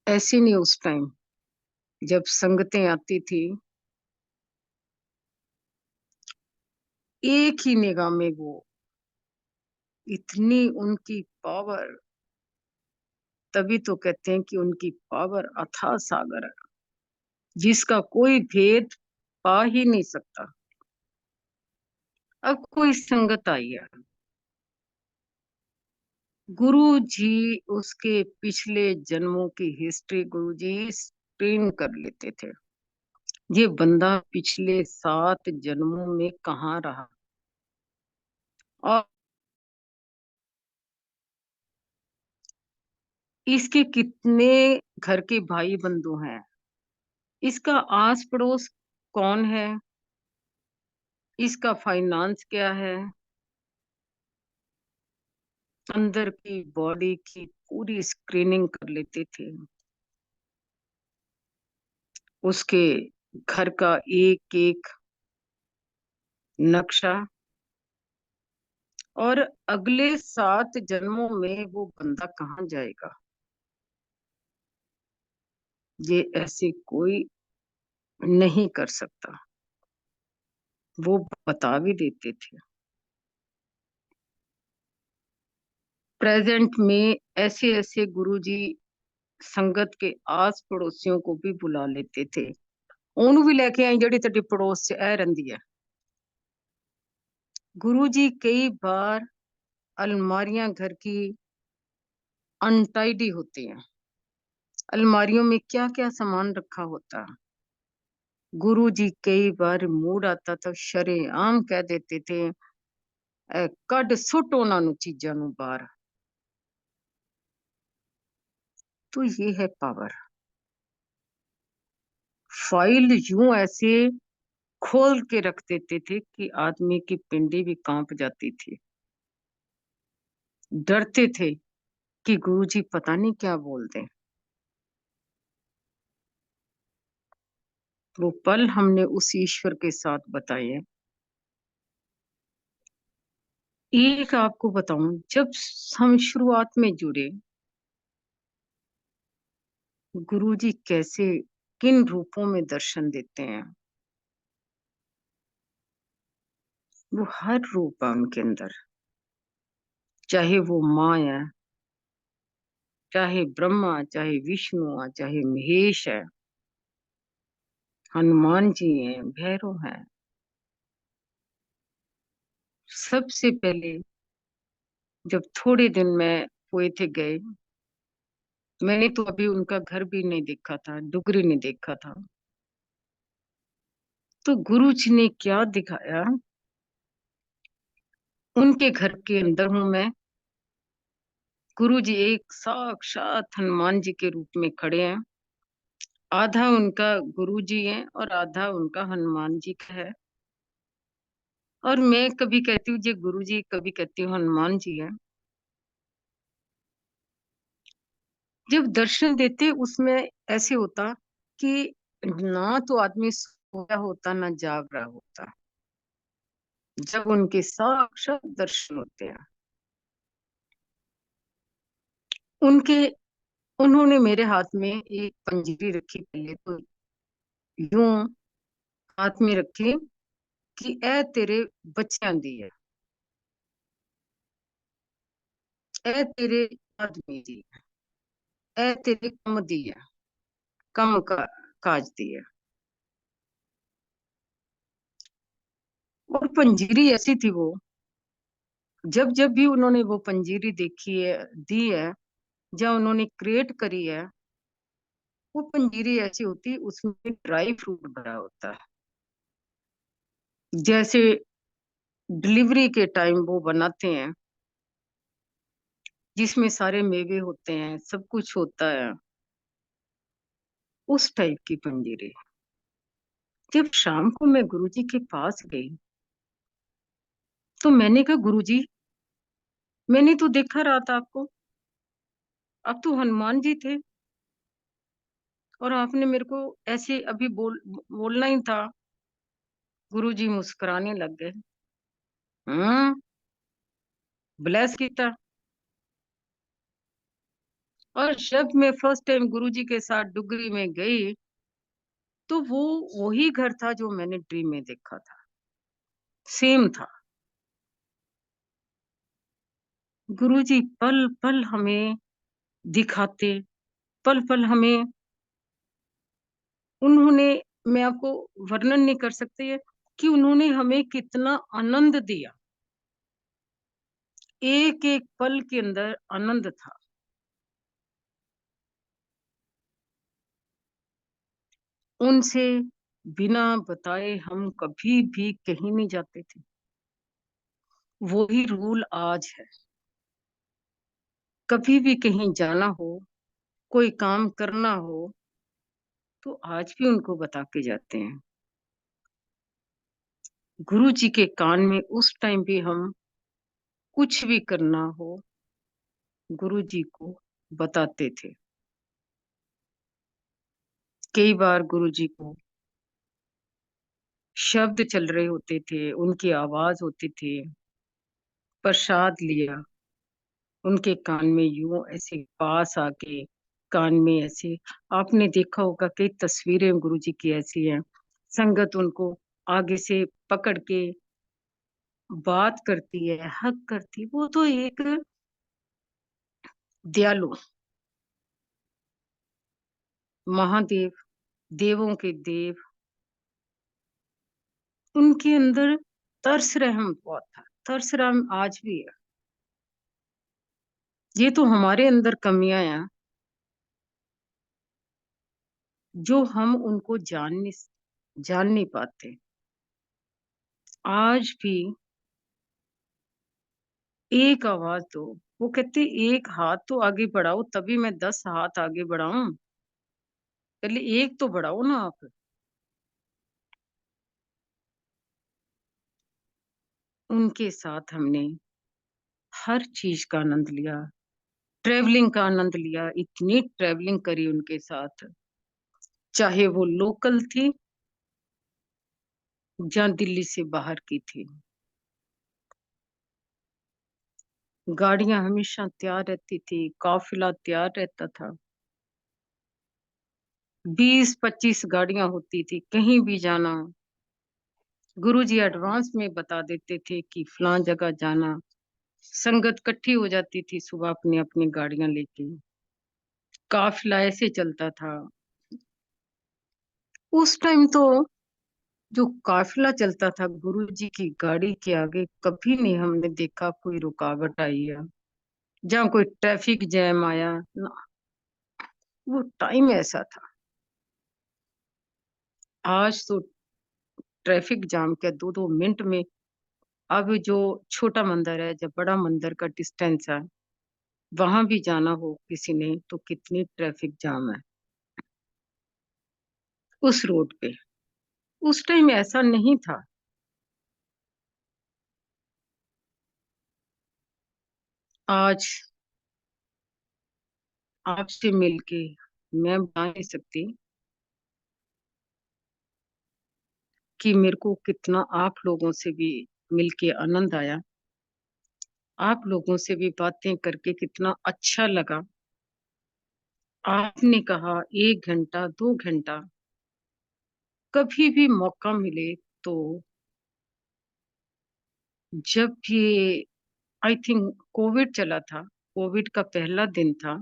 ऐसे नहीं, उस टाइम जब संगतें आती थी, एक ही निगाह में वो, इतनी उनकी पावर। तभी तो कहते हैं कि उनकी पावर अथाह सागर है, जिसका कोई भेद पा ही नहीं सकता। अब कोई संगत आई है, गुरु जी उसके पिछले जन्मों की हिस्ट्री गुरु जी स्क्रीन कर लेते थे। ये बंदा पिछले 7 जन्मों में कहाँ रहा, और इसके कितने घर के भाई बंधु हैं, इसका आस पड़ोस कौन है, इसका फाइनेंस क्या है, अंदर की बॉडी की पूरी स्क्रीनिंग कर लेते थे। उसके घर का एक एक नक्शा, और अगले 7 जन्मों में वो बंदा कहाँ जाएगा, ये ऐसे कोई नहीं कर सकता। वो बता भी देते थे। प्रेजेंट में ऐसे ऐसे गुरुजी संगत के आस पड़ोसियों को भी बुला लेते थे। ओनू भी लेके आई जड़ी तेरी पड़ोस से ए रही है। गुरुजी कई बार अलमारियां घर की अनटाइडी होती हैं, अलमारियों में क्या क्या सामान रखा होता है। गुरुजी कई बार मूड आता था, शरेआम कह देते थे, कड सुट उन्होंने चीजा नु बाहर। तो ये है पावर। फाइल यूं ऐसे खोल के रख देते थे कि आदमी की पिंडी भी कांप जाती थी। डरते थे कि गुरुजी पता नहीं क्या बोल दें। वो पल हमने उस ईश्वर के साथ बताए। एक आपको बताऊं, जब हम शुरुआत में जुड़े, गुरुजी कैसे, किन रूपों में दर्शन देते हैं। वो हर रूप है उनके अंदर, चाहे वो माँ है, चाहे ब्रह्मा, चाहे विष्णु है, चाहे महेश है, हनुमान जी हैं, भैरव हैं। सबसे पहले जब थोड़े दिन में हुए थे गए, मैंने तो अभी उनका घर भी नहीं देखा था, डुगरी नहीं देखा था। तो गुरु जी ने क्या दिखाया, उनके घर के अंदर हूं मैं। गुरु जी एक साक्षात हनुमान जी के रूप में खड़े हैं। आधा उनका गुरु जी है और आधा उनका हनुमान जी का है। और मैं कभी कहती हूँ जी गुरु जी, कभी कहती हूँ हनुमान जी है। जब दर्शन देते उसमें ऐसे होता कि ना तो आदमी सोया होता ना जाग रहा होता, जब उनके साक्षात दर्शन होते हैं। उनके उन्होंने मेरे हाथ में एक पंजीरी रखी, पहले तो यूं हाथ में रखी कि ए तेरे बच्चियां दी है, ए तेरे आदमी दी है, ए तेरे कम दी है, कम का काज दी है। और पंजीरी ऐसी थी वो, जब जब भी उन्होंने वो पंजीरी देखी है, दी है, या उन्होंने क्रिएट करी है, वो पंजीरी ऐसी होती, उसमें ड्राई फ्रूट भरा होता है। जैसे डिलीवरी के टाइम वो बनाते हैं, जिसमें सारे मेवे होते हैं, सब कुछ होता है, उस टाइप की पंजीरी। जब शाम को मैं गुरुजी के पास गई, तो मैंने कहा गुरुजी, मैंने तो देखा रात आपको, अब तो हनुमान जी थे, और आपने मेरे को ऐसे अभी बोलना ही था। गुरुजी मुस्कुराने लग गए। हम्म, ब्लेस किया। और जब मैं फर्स्ट टाइम गुरुजी के साथ डुगरी में गई, तो वो वही घर था जो मैंने ड्रीम में देखा था, सेम था। गुरुजी पल पल हमें दिखाते, पल पल हमें, उन्होंने, मैं आपको वर्णन नहीं कर सकती है कि उन्होंने हमें कितना आनंद दिया। एक एक पल के अंदर आनंद था। उनसे बिना बताए हम कभी भी कहीं नहीं जाते थे। वही रूल आज है। कभी भी कहीं जाना हो, कोई काम करना हो, तो आज भी उनको बता के जाते हैं। गुरु जी के कान में उस टाइम भी हम कुछ भी करना हो, गुरु जी को बताते थे। कई बार गुरु जी को शब्द चल रहे होते थे, उनकी आवाज होती थी, प्रसाद लिया, उनके कान में यूं ऐसे पास आके, कान में ऐसे, आपने देखा होगा कई तस्वीरें गुरु जी की ऐसी हैं, संगत उनको आगे से पकड़ के बात करती है, हक करती, वो तो एक दयालु महादेव, देवों के देव, उनके अंदर तरस रहम बहुत था। तरस रहम आज भी है। ये तो हमारे अंदर कमियां हैं, जो हम उनको जान नहीं पाते। आज भी एक आवाज दो, वो कहते एक हाथ तो आगे बढ़ाओ तभी मैं 10 हाथ आगे बढ़ाऊं, पहले एक तो बढ़ाओ ना आप। उनके साथ हमने हर चीज़ का आनंद लिया, ट्रैवलिंग का आनंद लिया, इतनी ट्रैवलिंग करी उनके साथ, चाहे वो लोकल थी या दिल्ली से बाहर की थी। गाड़ियाँ हमेशा तैयार रहती थी, काफ़िला तैयार रहता था। 20-25 गाड़ियाँ होती थी, कहीं भी जाना। गुरुजी एडवांस में बता देते थे कि फलां जगह जाना। संगत इकट्ठी हो जाती थी सुबह अपनी-अपनी गाड़ियाँ लेके। काफ़िला ऐसे चलता था। उस टाइम तो जो काफ़िला चलता था गुरुजी की गाड़ी के आगे, कभी नहीं हमने देखा कोई रुकावट आई है, जहाँ कोई ट्रैफिक जैम आया, ना, वो टाइम ऐसा था। आज तो ट्रैफिक जाम क्या 2-2 मिनट में, अब जो छोटा मंदिर है, जब बड़ा मंदिर का डिस्टेंस है, वहां भी जाना हो किसी ने तो कितनी ट्रैफिक जाम है उस रोड पे। उस टाइम ऐसा नहीं था। आज आपसे मिलके मैं बता नहीं सकती कि मेरे को कितना आप लोगों से भी मिलके आनंद आया। आप लोगों से भी बातें करके कितना अच्छा लगा। आपने कहा 1 घंटा, 2 घंटा, कभी भी मौका मिले तो, जब ये आई थिंक कोविड चला था, कोविड का पहला दिन था,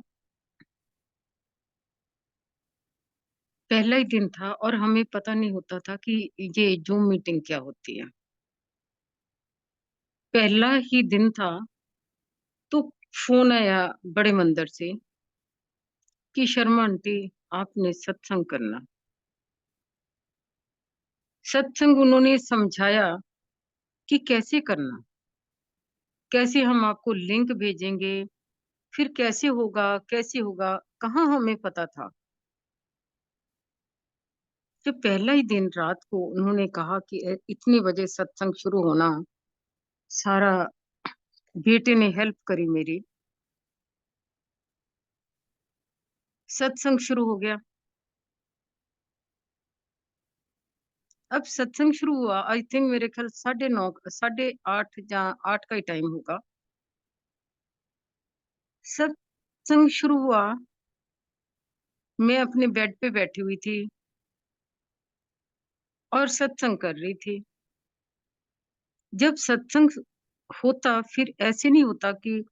पहला ही दिन था और हमें पता नहीं होता था कि ये ज़ूम मीटिंग क्या होती है। पहला ही दिन था तो फ़ोन आया बड़े मंदिर से कि शर्मा आंटी आपने सत्संग करना। सत्संग उन्होंने समझाया कि कैसे करना, कैसे हम आपको लिंक भेजेंगे, फिर कैसे होगा, कहाँ हमें पता था। जब पहला ही दिन रात को उन्होंने कहा कि इतने बजे सत्संग शुरू होना, सारा बेटे ने हेल्प करी मेरी, सत्संग शुरू हो गया। अब सत्संग शुरू हुआ, आई थिंक मेरे ख्याल 9:30 8:30 या 8 का ही टाइम होगा। सत्संग शुरू हुआ, मैं अपने बेड पे बैठी हुई थी और सत्संग कर रही थी। जब सत्संग होता फिर ऐसे नहीं होता कि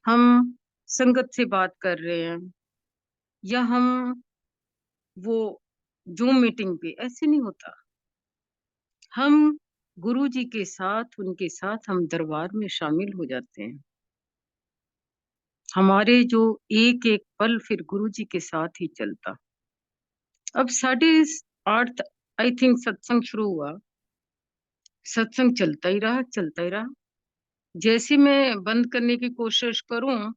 हम संगत से बात कर रहे हैं या हम वो ज़ूम मीटिंग पे, ऐसे नहीं होता। हम गुरुजी के साथ, उनके साथ हम दरबार में शामिल हो जाते हैं। हमारे जो एक-एक पल फिर गुरुजी के साथ ही चलता। अब 8:30 आई थिंक सत्संग शुरू हुआ। सत्संग चलता ही रहा। जैसे मैं बंद करने की कोशिश करूँ,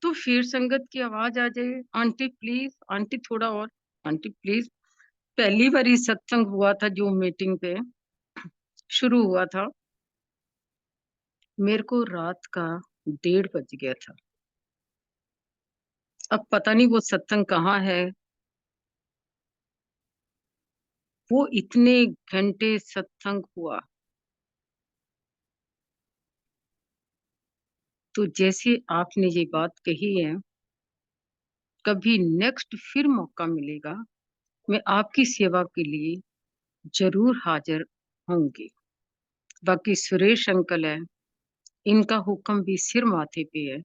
तो फिर संगत की आवाज़ आ जाए, आंटी प्लीज़, आंटी थोड़ा और, आंटी प्लीज़। पहली बारी सत्संग हुआ था ज़ूम मीटिंग पे, शुरू हुआ था। मेरे को रात का 1:30 बज गया था। अब पता नहीं वो सत्संग कहाँ है, वो इतने घंटे सत्संग हुआ। तो जैसे आपने ये बात कही है, कभी नेक्स्ट फिर मौका मिलेगा, मैं आपकी सेवा के लिए ज़रूर हाज़िर होंगी। बाकी सुरेश अंकल हैं, इनका हुक्म भी सिर माथे पे है।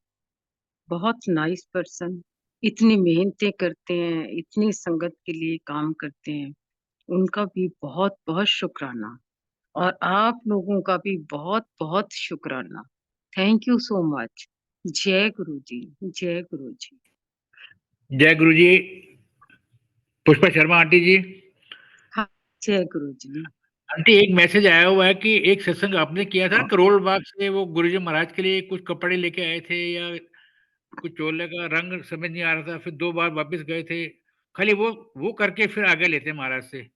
बहुत नाइस पर्सन, इतनी मेहनतें करते हैं, इतनी संगत के लिए काम करते हैं। उनका भी बहुत-बहुत शुक्राना और आप लोगों का भी बहुत-बहुत शुक्राना। Thank you so much. जय गुरु जी, जय गुरु जी। जय गुरु जी। पुष्पा शर्मा आंटी जी। हाँ, जय गुरु जी। आंटी एक मैसेज आया हुआ है कि एक सत्संग आपने किया था करोल बाग से, वो गुरुजी महाराज के लिए कुछ कपड़े लेके आए थे या कुछ चोले का रंग समझ नहीं आ रहा था, फिर 2 बार वापस गए थे। खाली वो करके फिर आगे लेते हैं महाराज से।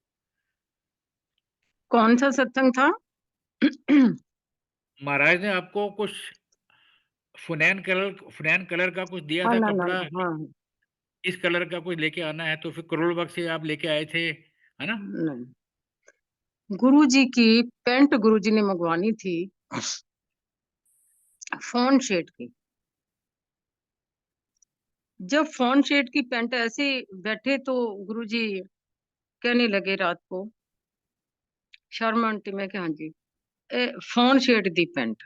कौन सा सत्संग था? महाराज ने आपको कुछ फुनैन कलर का कुछ दिया हाँ था ना ना कपड़ा, हाँ हाँ, इस कलर का कुछ लेके आना है, तो फिर करोल बाग से आप लेके आए थे, है ना? नहीं। गुरुजी की पैंट गुरुजी ने मंगवानी थी, फोन शेड की। जब फोन शेड की पैंट ऐसे बैठे तो गुरुजी कहने लगे रात को, शर्मा आंटी, मैं क्या, हाँ जी, फोन शेड दी पैंट।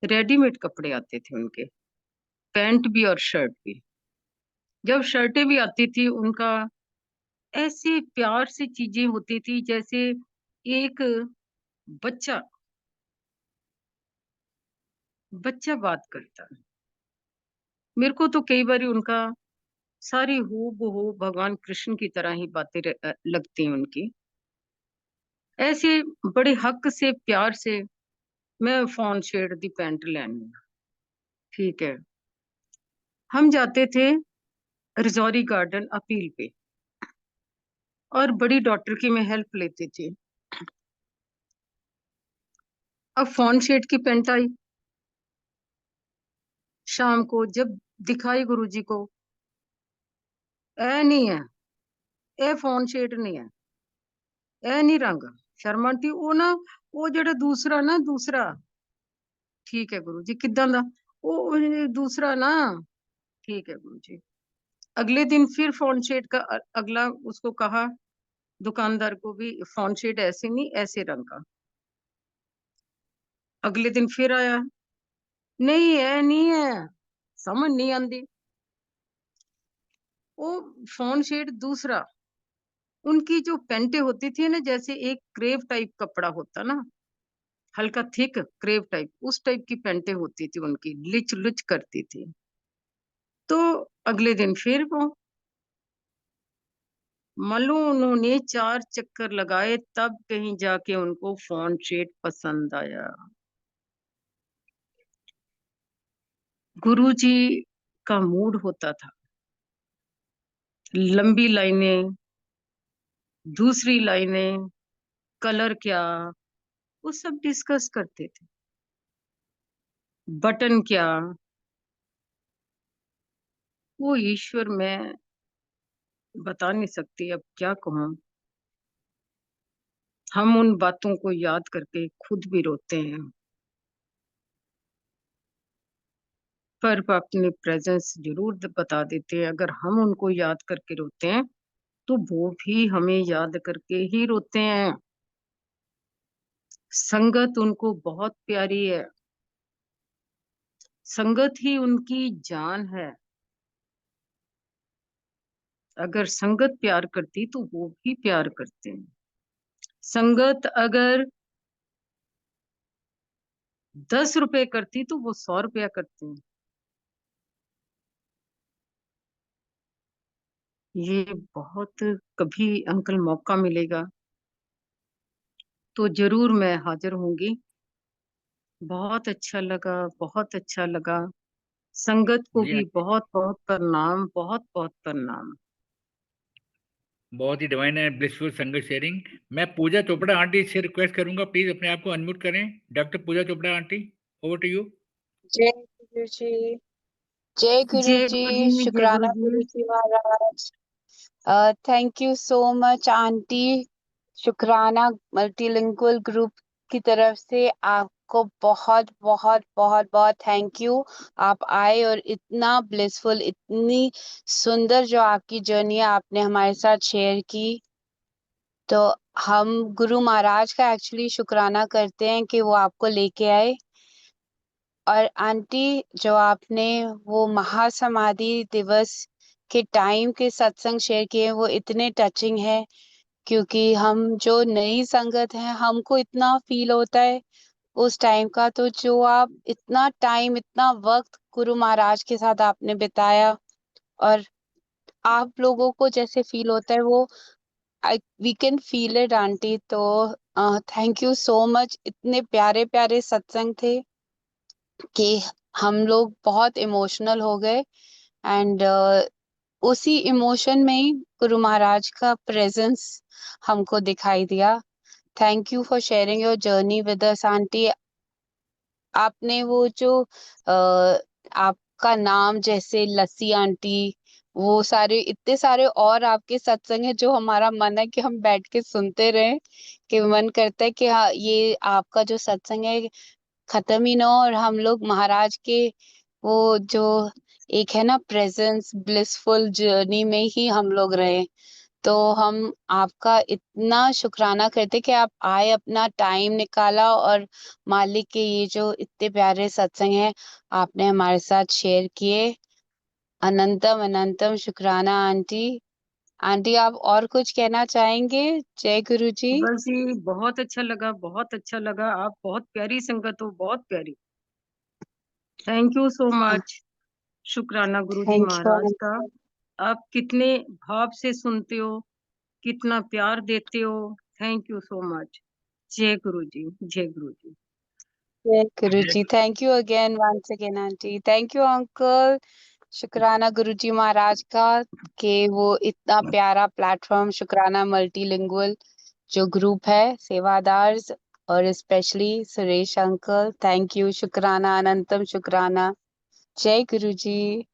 रेडीमेड कपड़े आते थे उनके, पैंट भी और शर्ट भी। जब शर्टें भी आती थी उनका ऐसे प्यार से चीजें होती थी जैसे एक बच्चा बच्चा बात करता। मेरे को तो कई बार उनका सारी हूबहू भगवान कृष्ण की तरह ही बातें लगती हैं उनकी। ऐसे बड़े हक से प्यार से, मैं फोन शेड दी पैंट लेनी, ठीक है। हम जाते थे रिजौरी गार्डन अपील पे, और बड़ी डॉक्टर की मैं हेल्प लेती थी। अब फोन शेड की पैंट आई, शाम को जब दिखाई गुरुजी को, ए नहीं है, ए फोन शेड नहीं है, ए नहीं रंग। शर्मा आंटी वो ना, वो जेड़ा दूसरा ना, दूसरा, ठीक है गुरुजी किदां दा, वो दूसरा ना, ठीक है गुरुजी। अगले दिन फिर फोन शेड का अगला उसको कहा, दुकानदार को भी, फोन शेड ऐसे नहीं, ऐसे रंग का। अगले दिन फिर आया, नहीं है, नहीं है, समझ नहीं आती। वो फोन शेड दूसरा। उनकी जो पेंटे होती थी ना, जैसे एक क्रेव टाइप कपड़ा होता ना, हल्का थिक क्रेव टाइप, उस टाइप की पेंटे होती थी उनकी, लिच लुच करती थी। तो अगले दिन फिर वो, मालूम उन्होंने 4 चक्कर लगाए तब कहीं जाके उनको फोन शेड पसंद आया। गुरुजी का मूड होता था, लंबी लाइनें, दूसरी लाइनें, कलर क्या, वो सब डिस्कस करते थे। बटन क्या, वो ईश्वर, मैं बता नहीं सकती अब क्या कहूँ। हम उन बातों को याद करके खुद भी रोते हैं, पर वो अपनी प्रेजेंस जरूर बता देते हैं। अगर हम उनको याद करके रोते हैं तो वो भी हमें याद करके ही रोते हैं। संगत उनको बहुत प्यारी है, संगत ही उनकी जान है। अगर संगत प्यार करती तो वो भी प्यार करते हैं। संगत अगर 10 रुपए करती तो वो 100 रुपया करते हैं। ये बहुत, कभी अंकल मौका मिलेगा तो जरूर मैं हाजिर होंगी। बहुत अच्छा लगा, बहुत अच्छा लगा। संगत को जी भी आंटी, बहुत बहुत प्रणाम, बहुत बहुत प्रणाम। बहुत ही डिवाइन है ब्लिसफुल संगत शेयरिंग। मैं पूजा चोपड़ा आंटी से रिक्वेस्ट करूंगा, प्लीज अपने आप को अनम्यूट करें। Doctor Pooja Chopra aunty, over to you. जय गुरु जी। जय गुरु जय जी। गुरु जी, जय गुरु शुक्राना गुरु जी। जी महाराज। Thank you so much aunty. शुक्राना मल्टीलिंगुअल ग्रुप की तरफ से आपको बहुत बहुत बहुत बहुत थैंक यू। आप आए और इतना ब्लिसफुल, इतनी सुंदर जो आपकी जर्नी है आपने हमारे साथ शेयर की। तो हम गुरु महाराज का एक्चुअली शुक्राना करते हैं कि वो आपको लेके आए। और आंटी, जो आपने वो महासमाधि दिवस के टाइम के सत्संग शेयर किए वो इतने टचिंग है, क्योंकि हम जो नई संगत हैं हमको इतना फील होता है उस टाइम का। तो जो आप इतना टाइम, इतना वक्त गुरु महाराज के साथ आपने बिताया और आप लोगों को जैसे फील होता है वो, I we can feel it aunty. तो थैंक यू सो मच। इतने प्यारे प्यारे सत्संग थे कि हम लोग बहुत इमोशनल हो गए। एंड उसी इमोशन में ही गुरु महाराज का प्रेजेंस हमको दिखाई दिया। Thank you for sharing your journey with us, Auntie. आपने वो जो आपका नाम जैसे लस्सी आंटी, वो सारे इतने सारे और आपके सत्संग है जो हमारा मन है कि हम बैठ के सुनते रहें, कि मन करता है कि हाँ ये आपका जो सत्संग है खत्म ही ना हो और हम लोग महाराज के वो जो एक है ना प्रेजेंस ब्लिसफुल जर्नी में ही हम लोग रहे। तो हम आपका इतना शुक्राना करते कि आप आए, अपना टाइम निकाला और मालिक के ये जो इतने प्यारे सत्संग है आपने हमारे साथ शेयर किए। अनंतम अनंतम शुक्राना आंटी। आंटी आप और कुछ कहना चाहेंगे? जय गुरु जी। बस जी बहुत अच्छा लगा, बहुत अच्छा लगा। आप बहुत प्यारी संगत हो, बहुत प्यारी। Thank you so much. शुक्राना गुरु जी थैंक महाराज यू। का। आप कितने भाव से सुनते हो, कितना प्यार देते हो। Thank you so much. जय गुरु जी, जय गुरु जी। जय गुरु जय जी। Thank you again, once again aunty. Thank you uncle. शुक्राना गुरु जी महाराज का कि वो इतना प्यारा प्लेटफॉर्म शुक्राना मल्टीलिंगुअल जो ग्रुप है सेवादार्स, और specially Suresh uncle, thank you. शुक्राना अनंतम शुक्राना। जय गुरु जी।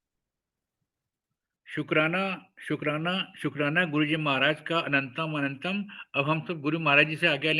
शुक्राना शुक्राना शुक्राना गुरु जी महाराज का अनंतम अनंतम। अब हम सब गुरु महाराज जी से आज्ञा